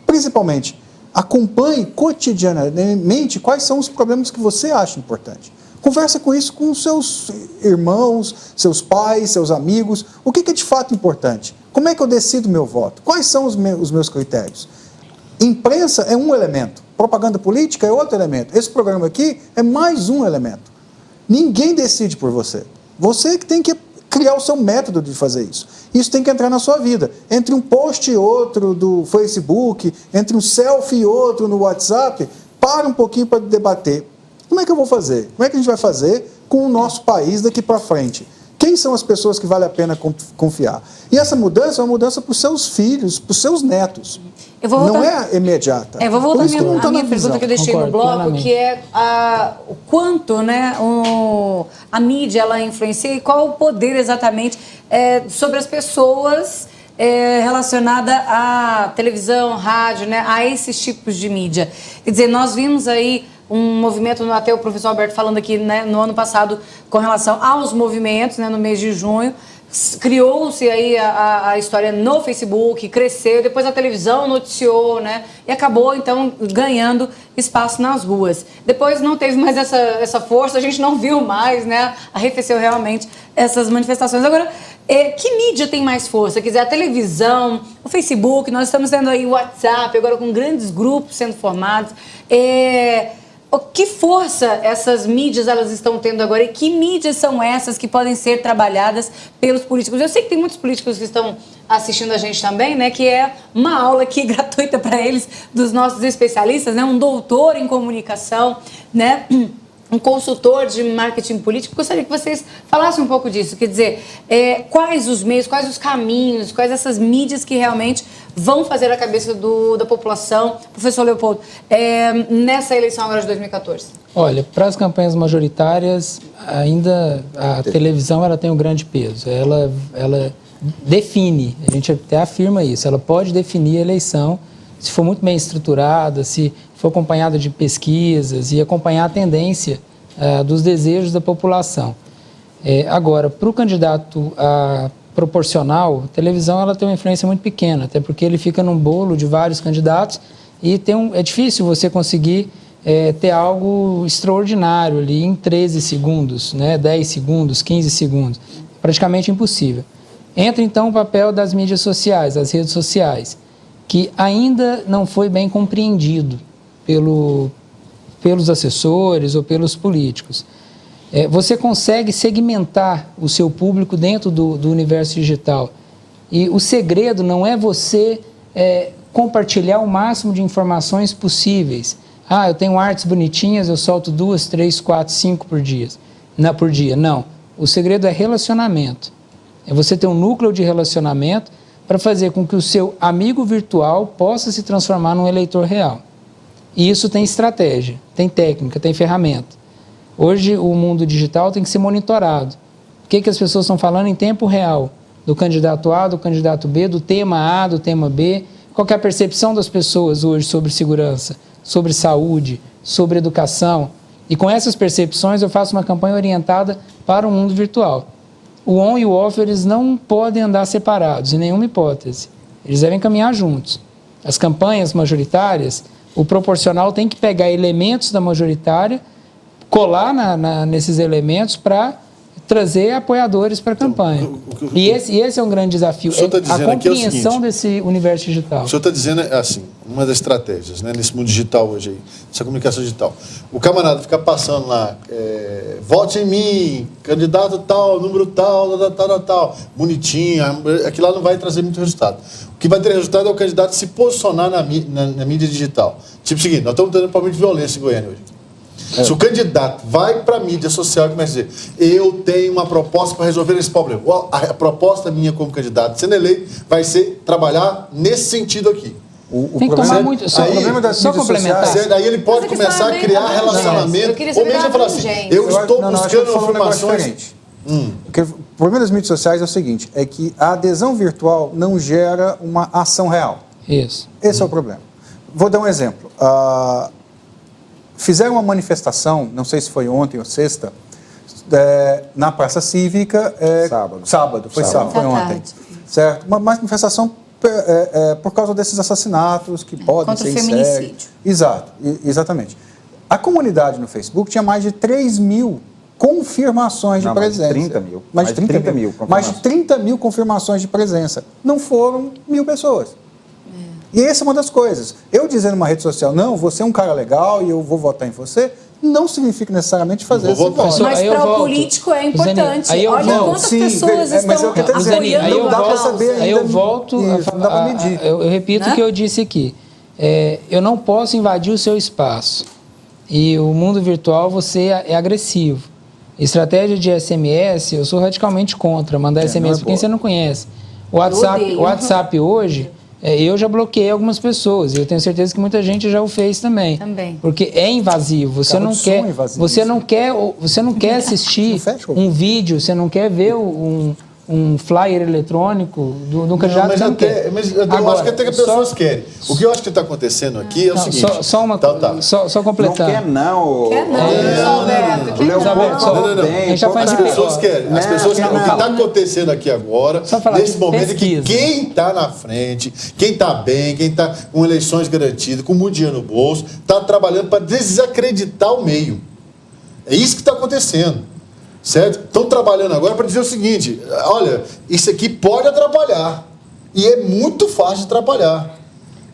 principalmente acompanhe cotidianamente quais são os problemas que você acha importante. Conversa com isso com seus irmãos, seus pais, seus amigos. O que é de fato importante? Como é que eu decido meu voto? Quais são os meus critérios? Imprensa é um elemento. Propaganda política é outro elemento. Esse programa aqui é mais um elemento. Ninguém decide por você. Você que tem que criar o seu método de fazer isso. Isso tem que entrar na sua vida. Entre um post e outro do Facebook, entre um selfie e outro no WhatsApp, para um pouquinho para debater. Como é que eu vou fazer? Como é que a gente vai fazer com o nosso país daqui para frente? Quem são as pessoas que vale a pena confiar? E essa mudança é uma mudança para os seus filhos, para os seus netos. Não é imediata. Eu vou voltar à minha pergunta que eu deixei no bloco, que é o quanto a mídia ela influencia e qual o poder exatamente sobre as pessoas relacionada à televisão, rádio, né, a esses tipos de mídia. Quer dizer, nós vimos aí um movimento, até o professor Alberto falando aqui, né, no ano passado, com relação aos movimentos, né, no mês de junho, criou-se aí a história no Facebook, cresceu, depois a televisão noticiou, né, e acabou, então, ganhando espaço nas ruas. Depois não teve mais essa força, a gente não viu mais, né, arrefeceu realmente essas manifestações. Agora, que mídia tem mais força? Quer dizer, a televisão, o Facebook, nós estamos tendo aí o WhatsApp, agora com grandes grupos sendo formados. Que força essas mídias elas estão tendo agora e que mídias são essas que podem ser trabalhadas pelos políticos? Eu sei que tem muitos políticos que estão assistindo a gente também, né, que é uma aula aqui gratuita para eles dos nossos especialistas, né, um doutor em comunicação, né, um consultor de marketing político. Gostaria que vocês falassem um pouco disso, quer dizer, quais os meios, quais os caminhos, quais essas mídias que realmente vão fazer a cabeça da população. Professor Leopoldo, nessa eleição agora de 2014. Olha, para as campanhas majoritárias, ainda a televisão ela tem um grande peso. Ela define, a gente até afirma isso, ela pode definir a eleição se for muito bem estruturada, se for acompanhada de pesquisas e acompanhar a tendência dos desejos da população. Agora, para o candidato proporcional, a televisão ela tem uma influência muito pequena, até porque ele fica num bolo de vários candidatos e é difícil você conseguir ter algo extraordinário ali em 13 segundos, né, 10 segundos, 15 segundos. Praticamente impossível. Entra então o papel das mídias sociais, das redes sociais, que ainda não foi bem compreendido pelos assessores ou pelos políticos. Você consegue segmentar o seu público dentro do universo digital. E o segredo não é você compartilhar o máximo de informações possíveis. Eu tenho artes bonitinhas, eu solto 2, 3, 4, 5 por dia. Não. O segredo é relacionamento. É você ter um núcleo de relacionamento para fazer com que o seu amigo virtual possa se transformar num eleitor real. E isso tem estratégia, tem técnica, tem ferramenta. Hoje o mundo digital tem que ser monitorado. O que as pessoas estão falando em tempo real? Do candidato A, do candidato B, do tema A, do tema B. Qual que é a percepção das pessoas hoje sobre segurança, sobre saúde, sobre educação? E com essas percepções eu faço uma campanha orientada para o mundo virtual. O on e o off, eles não podem andar separados, em nenhuma hipótese. Eles devem caminhar juntos. As campanhas majoritárias, o proporcional tem que pegar elementos da majoritária, colar nesses elementos para trazer apoiadores para a campanha. E esse é um grande desafio, a compreensão desse universo digital. O senhor está dizendo, assim, uma das estratégias, né, nesse mundo digital hoje, aí, essa comunicação digital. O camarada fica passando lá, vote em mim, candidato tal, número tal, tal, bonitinho, aquilo lá não vai trazer muito resultado. O que vai ter resultado é o candidato se posicionar na mídia digital. Tipo o seguinte, nós estamos tendo um problema de violência em Goiânia hoje. Se o candidato vai para a mídia social e começa a dizer, eu tenho uma proposta para resolver esse problema. A proposta minha como candidato, sendo eleito, vai ser trabalhar nesse sentido aqui. Tem que tomar muito... Só complementar. Aí ele pode começar a criar relacionamento. Ou mesmo falar assim, eu estou buscando informações... O problema das mídias sociais é o seguinte, é que a adesão virtual não gera uma ação real. Isso. Esse é o problema. Vou dar um exemplo. Fizeram uma manifestação, não sei se foi ontem ou sexta, na Praça Cívica. Sábado, foi ontem. Certo? Uma manifestação por causa desses assassinatos que podem ser feminicídio. Exato, exatamente. A comunidade no Facebook tinha mais de 3 mil confirmações de presença. Mais de 30 mil confirmações de presença. Não foram 1.000 pessoas. E essa é uma das coisas. Eu dizer numa rede social, não, você é um cara legal e eu vou votar em você, não significa necessariamente fazer esse voto. Mas para o político é importante. Olha quantas pessoas estão apoiando. Não dá para saber ainda. Aí eu volto, não dá para medir. Eu repito o que eu disse aqui. Eu não posso invadir o seu espaço. E o mundo virtual você é agressivo. Estratégia de SMS, eu sou radicalmente contra mandar SMS para quem você não conhece. O WhatsApp hoje... eu já bloqueei algumas pessoas e eu tenho certeza que muita gente já o fez também. Porque é invasivo. Você não quer assistir um vídeo, você não quer ver um flyer eletrônico do candidato que você não quer. Mas eu acho que até que as pessoas querem. O que eu acho que está acontecendo aqui é o seguinte... Só completar. Não quer não. A gente já faz as pessoas querem. As pessoas querem. O que está acontecendo aqui agora, nesse momento, é que quem está na frente, quem está bem, quem está com eleições garantidas, com muito dinheiro no bolso, está trabalhando para desacreditar o meio. É isso que está acontecendo. Certo? Estão trabalhando agora para dizer o seguinte, olha, isso aqui pode atrapalhar. E é muito fácil de atrapalhar.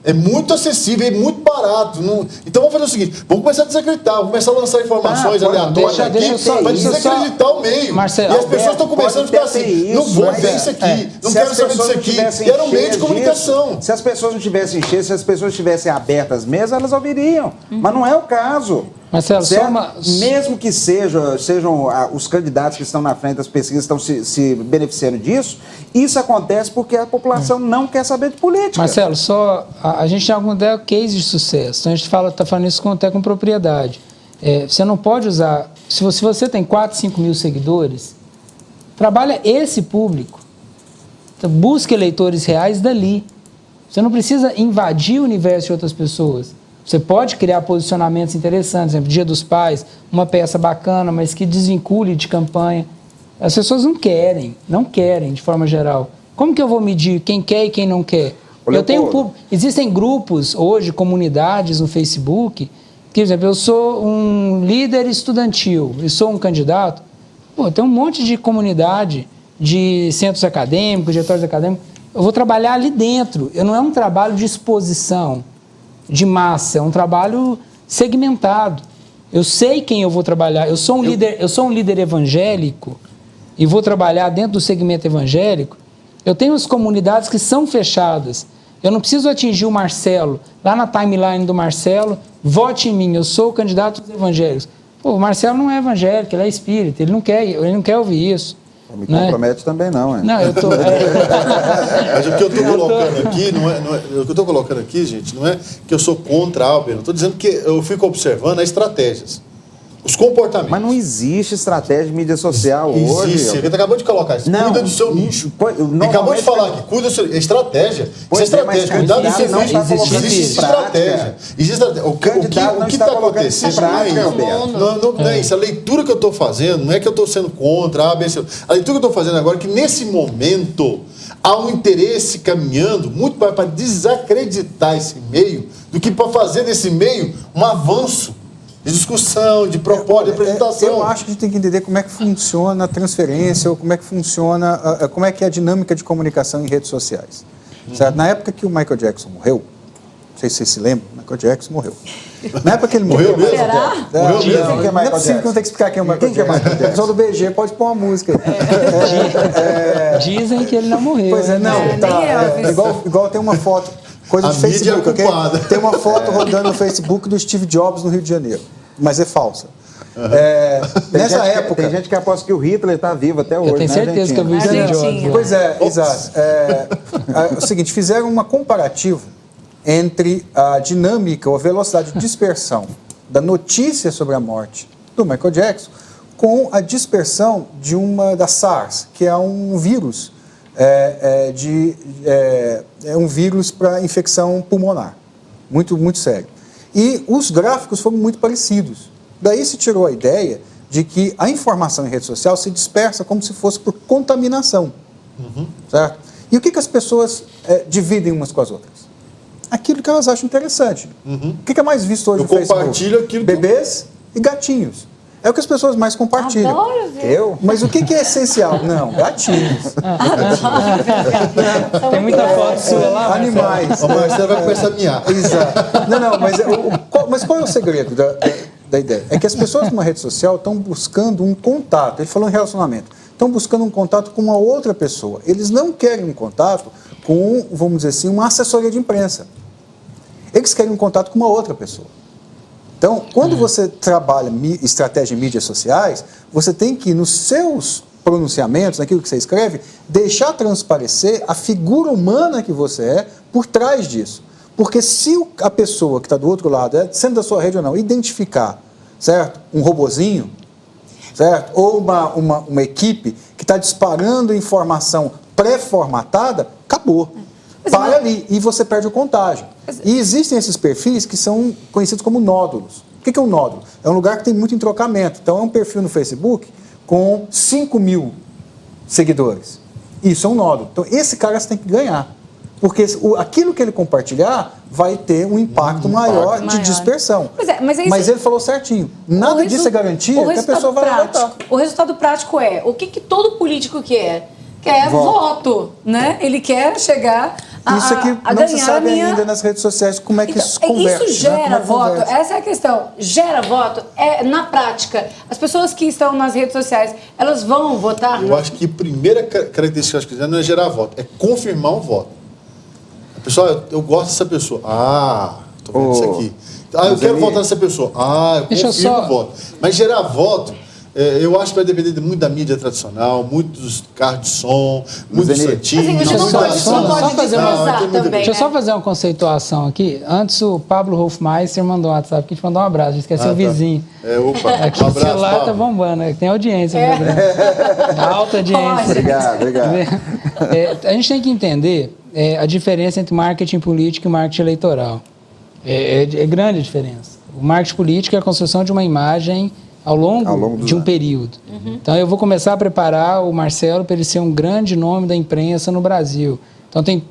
É muito acessível, é muito barato. Então vamos fazer o seguinte, vamos começar a desacreditar, vamos começar a lançar informações aleatórias aqui para desacreditar o meio. Marcelo, e as pessoas estão começando a ficar assim, não vou ver isso aqui, não quero saber disso aqui. E era um meio de comunicação. Se as pessoas não tivessem enchido, se as pessoas tivessem abertas mesmo, elas ouviriam. Mas não é o caso. Marcelo, mesmo que sejam os candidatos que estão na frente das pesquisas estão se beneficiando disso, isso acontece porque a população não quer saber de política. Marcelo, a gente tem algum case de sucesso, então a gente está falando isso até com propriedade. Você não pode usar... Se você tem 4, 5 mil seguidores, trabalha esse público. Então, busca eleitores reais dali. Você não precisa invadir o universo de outras pessoas. Você pode criar posicionamentos interessantes, por exemplo, Dia dos Pais, uma peça bacana, mas que desvincule de campanha. As pessoas não querem, de forma geral. Como que eu vou medir quem quer e quem não quer? Existem grupos hoje, comunidades no Facebook, que, por exemplo, eu sou um líder estudantil e sou um candidato. Tem um monte de comunidade de centros acadêmicos, diretórios acadêmicos. Eu vou trabalhar ali dentro. Não é um trabalho de exposição, de massa, é um trabalho segmentado. Eu sei quem eu vou trabalhar. Eu sou um líder evangélico e vou trabalhar dentro do segmento evangélico. Eu tenho as comunidades que são fechadas. Eu não preciso atingir o Marcelo. Lá na timeline do Marcelo, vote em mim, eu sou o candidato dos evangélicos. Pô, o Marcelo não é evangélico, ele é espírita, ele não quer ouvir isso. Não me compromete também não, hein? Não, eu tô... Mas o que eu estou colocando aqui, o que eu estou colocando aqui, gente, não é que eu sou contra a Albert, eu estou dizendo que eu fico observando as estratégias. Os comportamentos. Mas não existe estratégia de mídia social hoje. Existe. Ele acabou de colocar isso. Não, cuida do seu nicho. Ele acabou de falar aqui. Cuida do seu... Estratégia. Isso é estratégia. Cuidado do seu nicho. Existe estratégia. O que está acontecendo não é isso. A leitura que eu estou fazendo, não é que eu estou sendo contra a ABC. A leitura que eu estou fazendo agora é que nesse momento há um interesse caminhando muito mais para desacreditar esse meio do que para fazer desse meio um avanço de discussão, de proposta, de apresentação. Eu acho que a gente tem que entender como é que funciona a transferência, ou como é que funciona, como é que é a dinâmica de comunicação em redes sociais. Certo? Na época que o Michael Jackson morreu, não sei se vocês se lembram, Michael Jackson morreu. Na época que ele morreu mesmo? Será? Morreu mesmo? Não é possível que eu tenho que explicar quem é o Michael Jackson. O pessoal do BG pode pôr uma música. Dizem que ele não morreu. Pois é, não. Igual tem uma foto... Coisa de Facebook, ok? Tem uma foto rodando no Facebook do Steve Jobs no Rio de Janeiro, mas é falsa. Nessa época... Tem gente que aposta que o Hitler está vivo até hoje. Eu tenho certeza que eu vi o Steve Jobs. Pois é, exato. É o seguinte, fizeram uma comparativo entre a dinâmica ou a velocidade de dispersão da notícia sobre a morte do Michael Jackson com a dispersão da SARS, que é um vírus um vírus para infecção pulmonar, muito, muito sério. E os gráficos foram muito parecidos. Daí se tirou a ideia de que a informação em rede social se dispersa como se fosse por contaminação. Certo? E o que as pessoas dividem umas com as outras? Aquilo que elas acham interessante. O que é mais visto hoje no Facebook? Bebês e gatinhos. É o que as pessoas mais compartilham. Adoro ver. Mas o que é essencial? Não, gatinhos. Tem muita foto sua lá. Animais. O Marcelo vai começar a miar. Exato. Não, mas qual é o segredo da ideia? É que as pessoas numa rede social estão buscando um contato. Ele falou em relacionamento. Estão buscando um contato com uma outra pessoa. Eles não querem um contato com, vamos dizer assim, uma assessoria de imprensa. Eles querem um contato com uma outra pessoa. Então, quando você trabalha estratégia em mídias sociais, você tem que, nos seus pronunciamentos, naquilo que você escreve, deixar transparecer a figura humana que você é por trás disso. Porque se a pessoa que está do outro lado, sendo da sua rede ou não, identificar, certo? Um robozinho, certo? Ou uma equipe que está disparando informação pré-formatada, acabou. Para ali e você perde o contágio. E existem esses perfis que são conhecidos como nódulos. O que é um nódulo? É um lugar que tem muito entrocamento. Então é um perfil no Facebook com 5.000 seguidores. Isso é um nódulo. Então esse cara você tem que ganhar. Porque aquilo que ele compartilhar vai ter um impacto maior de dispersão. Mas ele falou certinho. Nada disso é garantia que a pessoa vai votar. O resultado prático é, o que todo político quer? Quer voto, né? Ele quer chegar isso aqui não se sabe ainda nas redes sociais como é que isso conversa. Isso gera voto, essa é a questão. Gera voto, na prática. As pessoas que estão nas redes sociais, elas vão votar? Eu acho que a primeira característica que não é gerar voto, é confirmar um voto. Pessoal, eu gosto dessa pessoa. Tô vendo isso aqui. Eu quero votar nessa pessoa. Eu confirmo o voto. Mas gerar voto, eu acho que vai depender muito da mídia tradicional, muito dos carros de som, muito do santinho. Deixa eu só fazer uma conceituação aqui. Antes o Pablo Hofmeister mandou um WhatsApp aqui, te mandou um abraço, esqueci o vizinho. Aqui o celular tá bombando, tem audiência. Alta audiência. Obrigado. A gente tem que entender a diferença entre marketing político e marketing eleitoral. É grande a diferença. O marketing político é a construção de uma imagem ao longo de um período. Então, eu vou começar a preparar o Marcelo para ele ser um grande nome da imprensa no Brasil. Então, tem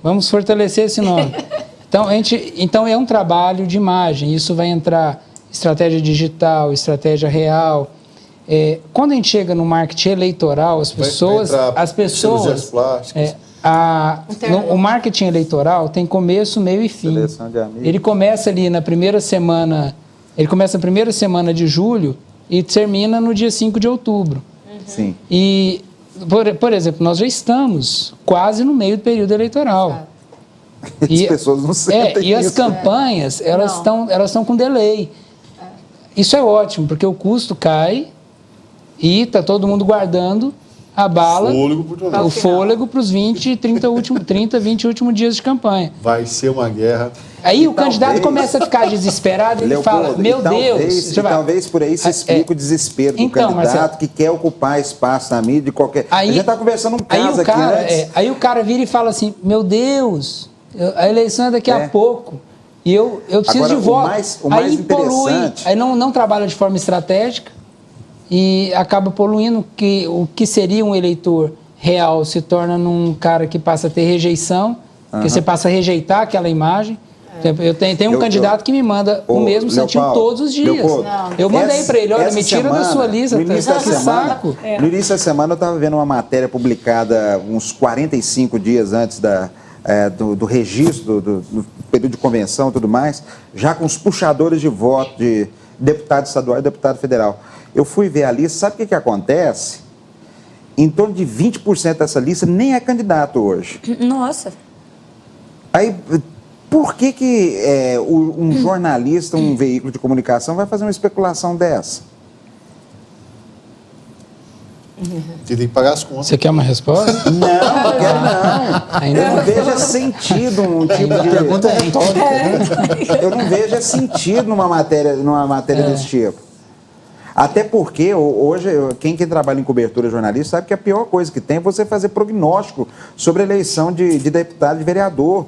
vamos fortalecer esse nome. Então, é um trabalho de imagem. Isso vai entrar estratégia digital, estratégia real. quando a gente chega no marketing eleitoral, as pessoas, o marketing eleitoral tem começo, meio e fim. Ele começa ali na primeira semana, de julho e termina no dia 5 de outubro. Sim. E, por exemplo, nós já estamos quase no meio do período eleitoral. As pessoas não sentem e as campanhas, elas estão com delay. Isso é ótimo, porque o custo cai e está todo mundo guardando a bala, o fôlego para os 20, 20 últimos dias de campanha. Vai ser uma guerra. Aí o candidato começa a ficar desesperado, ele fala, meu Deus... Talvez por aí se explica o desespero do candidato, Marcelo, que quer ocupar espaço na mídia de qualquer... a gente está conversando um caso aqui antes. Aí o cara vira e fala assim, meu Deus, a eleição é daqui a pouco, e eu preciso agora, de voto. O mais aí polui, aí não trabalha de forma estratégica, e acaba poluindo o que seria um eleitor real se torna num cara que passa a ter rejeição, porque você passa a rejeitar aquela imagem. Eu tenho um candidato que me manda o mesmo santinho todos os dias. Eu mandei para ele, olha, me tira da sua lista, que saco. No início da semana eu estava vendo uma matéria publicada uns 45 dias antes do registro, do período de convenção e tudo mais, já com os puxadores de voto de deputado estadual e deputado federal. Eu fui ver a lista, sabe o que acontece? Em torno de 20% dessa lista nem é candidato hoje. Nossa. Aí, por que um jornalista, um veículo de comunicação vai fazer uma especulação dessa? Você tem que pagar as contas. Você quer uma resposta? Não quero não. Eu não vejo sentido um tipo de... pergunta retórica. Eu não vejo sentido numa matéria desse tipo. Até porque hoje, quem trabalha em cobertura jornalística sabe que a pior coisa que tem é você fazer prognóstico sobre a eleição de deputado e de vereador.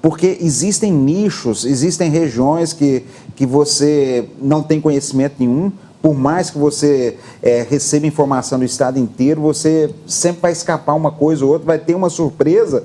Porque existem nichos, existem regiões que você não tem conhecimento nenhum. Por mais que você receba informação do estado inteiro, você sempre vai escapar uma coisa ou outra, vai ter uma surpresa.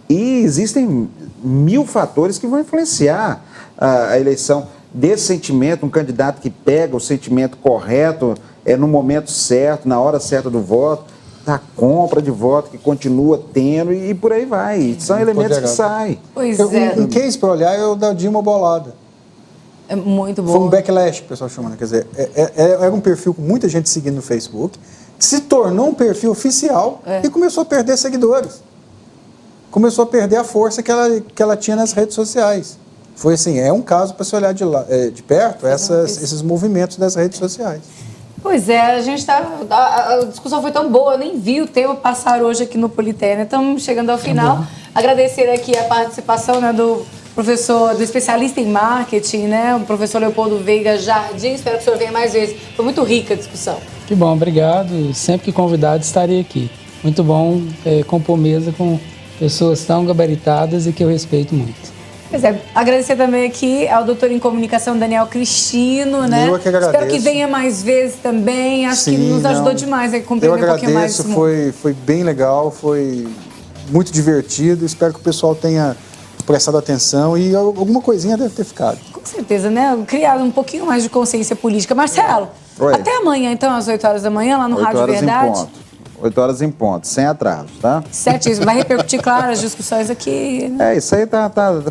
E existem 1000 fatores que vão influenciar a eleição. Desse sentimento, um candidato que pega o sentimento correto, no momento certo, na hora certa do voto, da compra de voto que continua tendo e por aí vai. São elementos que saem. Pois é. Um case para olhar é o da Dilma Bolada. É muito bom. Foi um backlash, o pessoal chamando. Quer dizer, era um perfil com muita gente seguindo no Facebook, se tornou um perfil oficial e começou a perder seguidores. Começou a perder a força que ela tinha nas redes sociais. Foi assim, é um caso para se olhar de perto esses movimentos das redes sociais. Pois é, a discussão foi tão boa, eu nem vi o tempo passar hoje aqui no Politeia, né? Estamos chegando ao final. Agradecer aqui a participação, né, do professor, do especialista em marketing, né, o professor Leopoldo Veiga Jardim. Espero que o senhor venha mais vezes. Foi muito rica a discussão. Que bom, obrigado. Sempre que convidado estarei aqui. Muito bom compor mesa com pessoas tão gabaritadas e que eu respeito muito. Pois é, agradecer também aqui ao doutor em comunicação Daniel Cristino, né? Eu que agradeço. Espero que venha mais vezes também. Acho que nos ajudou demais a compreender um pouquinho mais. Eu agradeço, foi bem legal, foi muito divertido. Espero que o pessoal tenha prestado atenção e alguma coisinha deve ter ficado. Com certeza, né? Criado um pouquinho mais de consciência política. Marcelo, até amanhã, então, às 8 horas da manhã, lá no Rádio Verdade. 8 horas em ponto, sem atraso, tá? Certíssimo. Vai repercutir, claro, as discussões aqui. Né? Isso aí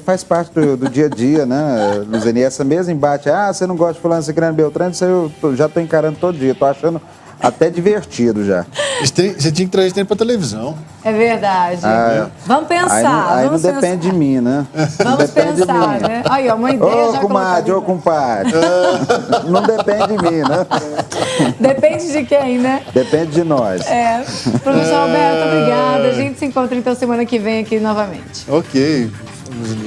faz parte do dia a dia, né, Luzeni? Essa mesma embate, você não gosta de fulano, Cicrano, Beltrano, isso aí eu já tô encarando todo dia, tô achando até divertido já. Você tinha que trazer tempo pra televisão. É verdade. Vamos pensar. Aí não depende de mim, né? Vamos pensar, né? Aí, ó, uma ideia já comadre, compadre. Não depende de mim, né? Depende de quem, né? Depende de nós. Professor Alberto, obrigada. A gente se encontra então semana que vem aqui novamente. Ok.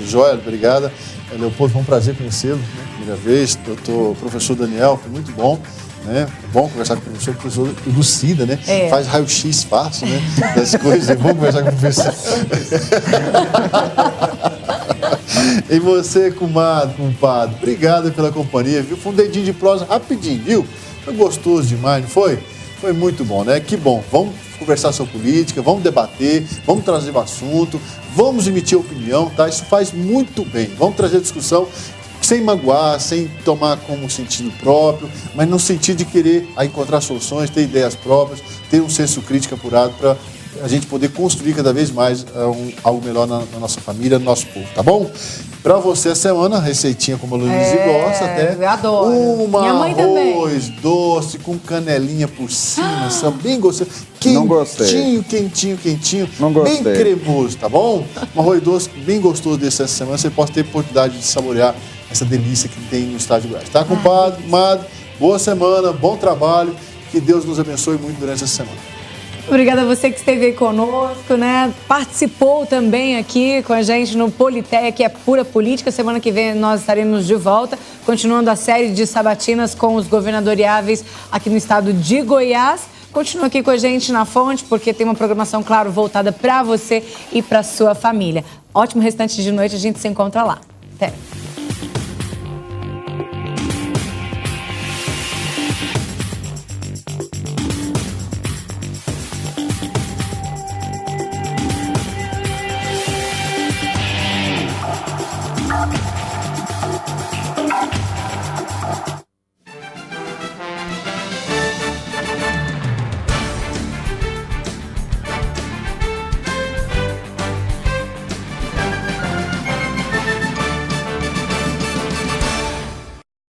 Joia, obrigada. Leopoldo, foi um prazer conhecê-lo, né? Primeira vez. Professor Daniel, foi muito bom. Né? É bom conversar com o professor elucida, né? Faz raio-x fácil, né? Das coisas, é bom conversar com o professor. E você, comadre, compadre, obrigado pela companhia, viu? Foi um dedinho de prosa rapidinho, viu? Foi gostoso demais, não foi? Foi muito bom, né? Que bom. Vamos conversar sobre política, vamos debater, vamos trazer o assunto, vamos emitir opinião, tá? Isso faz muito bem. Vamos trazer discussão sem magoar, sem tomar como sentido próprio, mas no sentido de querer encontrar soluções, ter ideias próprias, ter um senso crítico apurado para a gente poder construir cada vez mais algo melhor na nossa família, no nosso povo, tá bom? Para você essa semana, receitinha como a Luísa gosta, até. Eu adoro. Minha mãe arroz também. Doce, com canelinha por cima, bem gostoso. Não gostei. Quentinho. Não gostei. Bem cremoso, tá bom? Um arroz doce bem gostoso desse essa semana, você pode ter oportunidade de saborear essa delícia que tem no estado de Goiás. Tá, compadre? Comadre, boa semana, bom trabalho, que Deus nos abençoe muito durante essa semana. Obrigada a você que esteve aí conosco, né? Participou também aqui com a gente no Politeia, que é pura política. Semana que vem nós estaremos de volta, continuando a série de sabatinas com os governadoriáveis aqui no estado de Goiás. Continua aqui com a gente na Fonte, porque tem uma programação, claro, voltada para você e para sua família. Ótimo restante de noite, a gente se encontra lá. Até!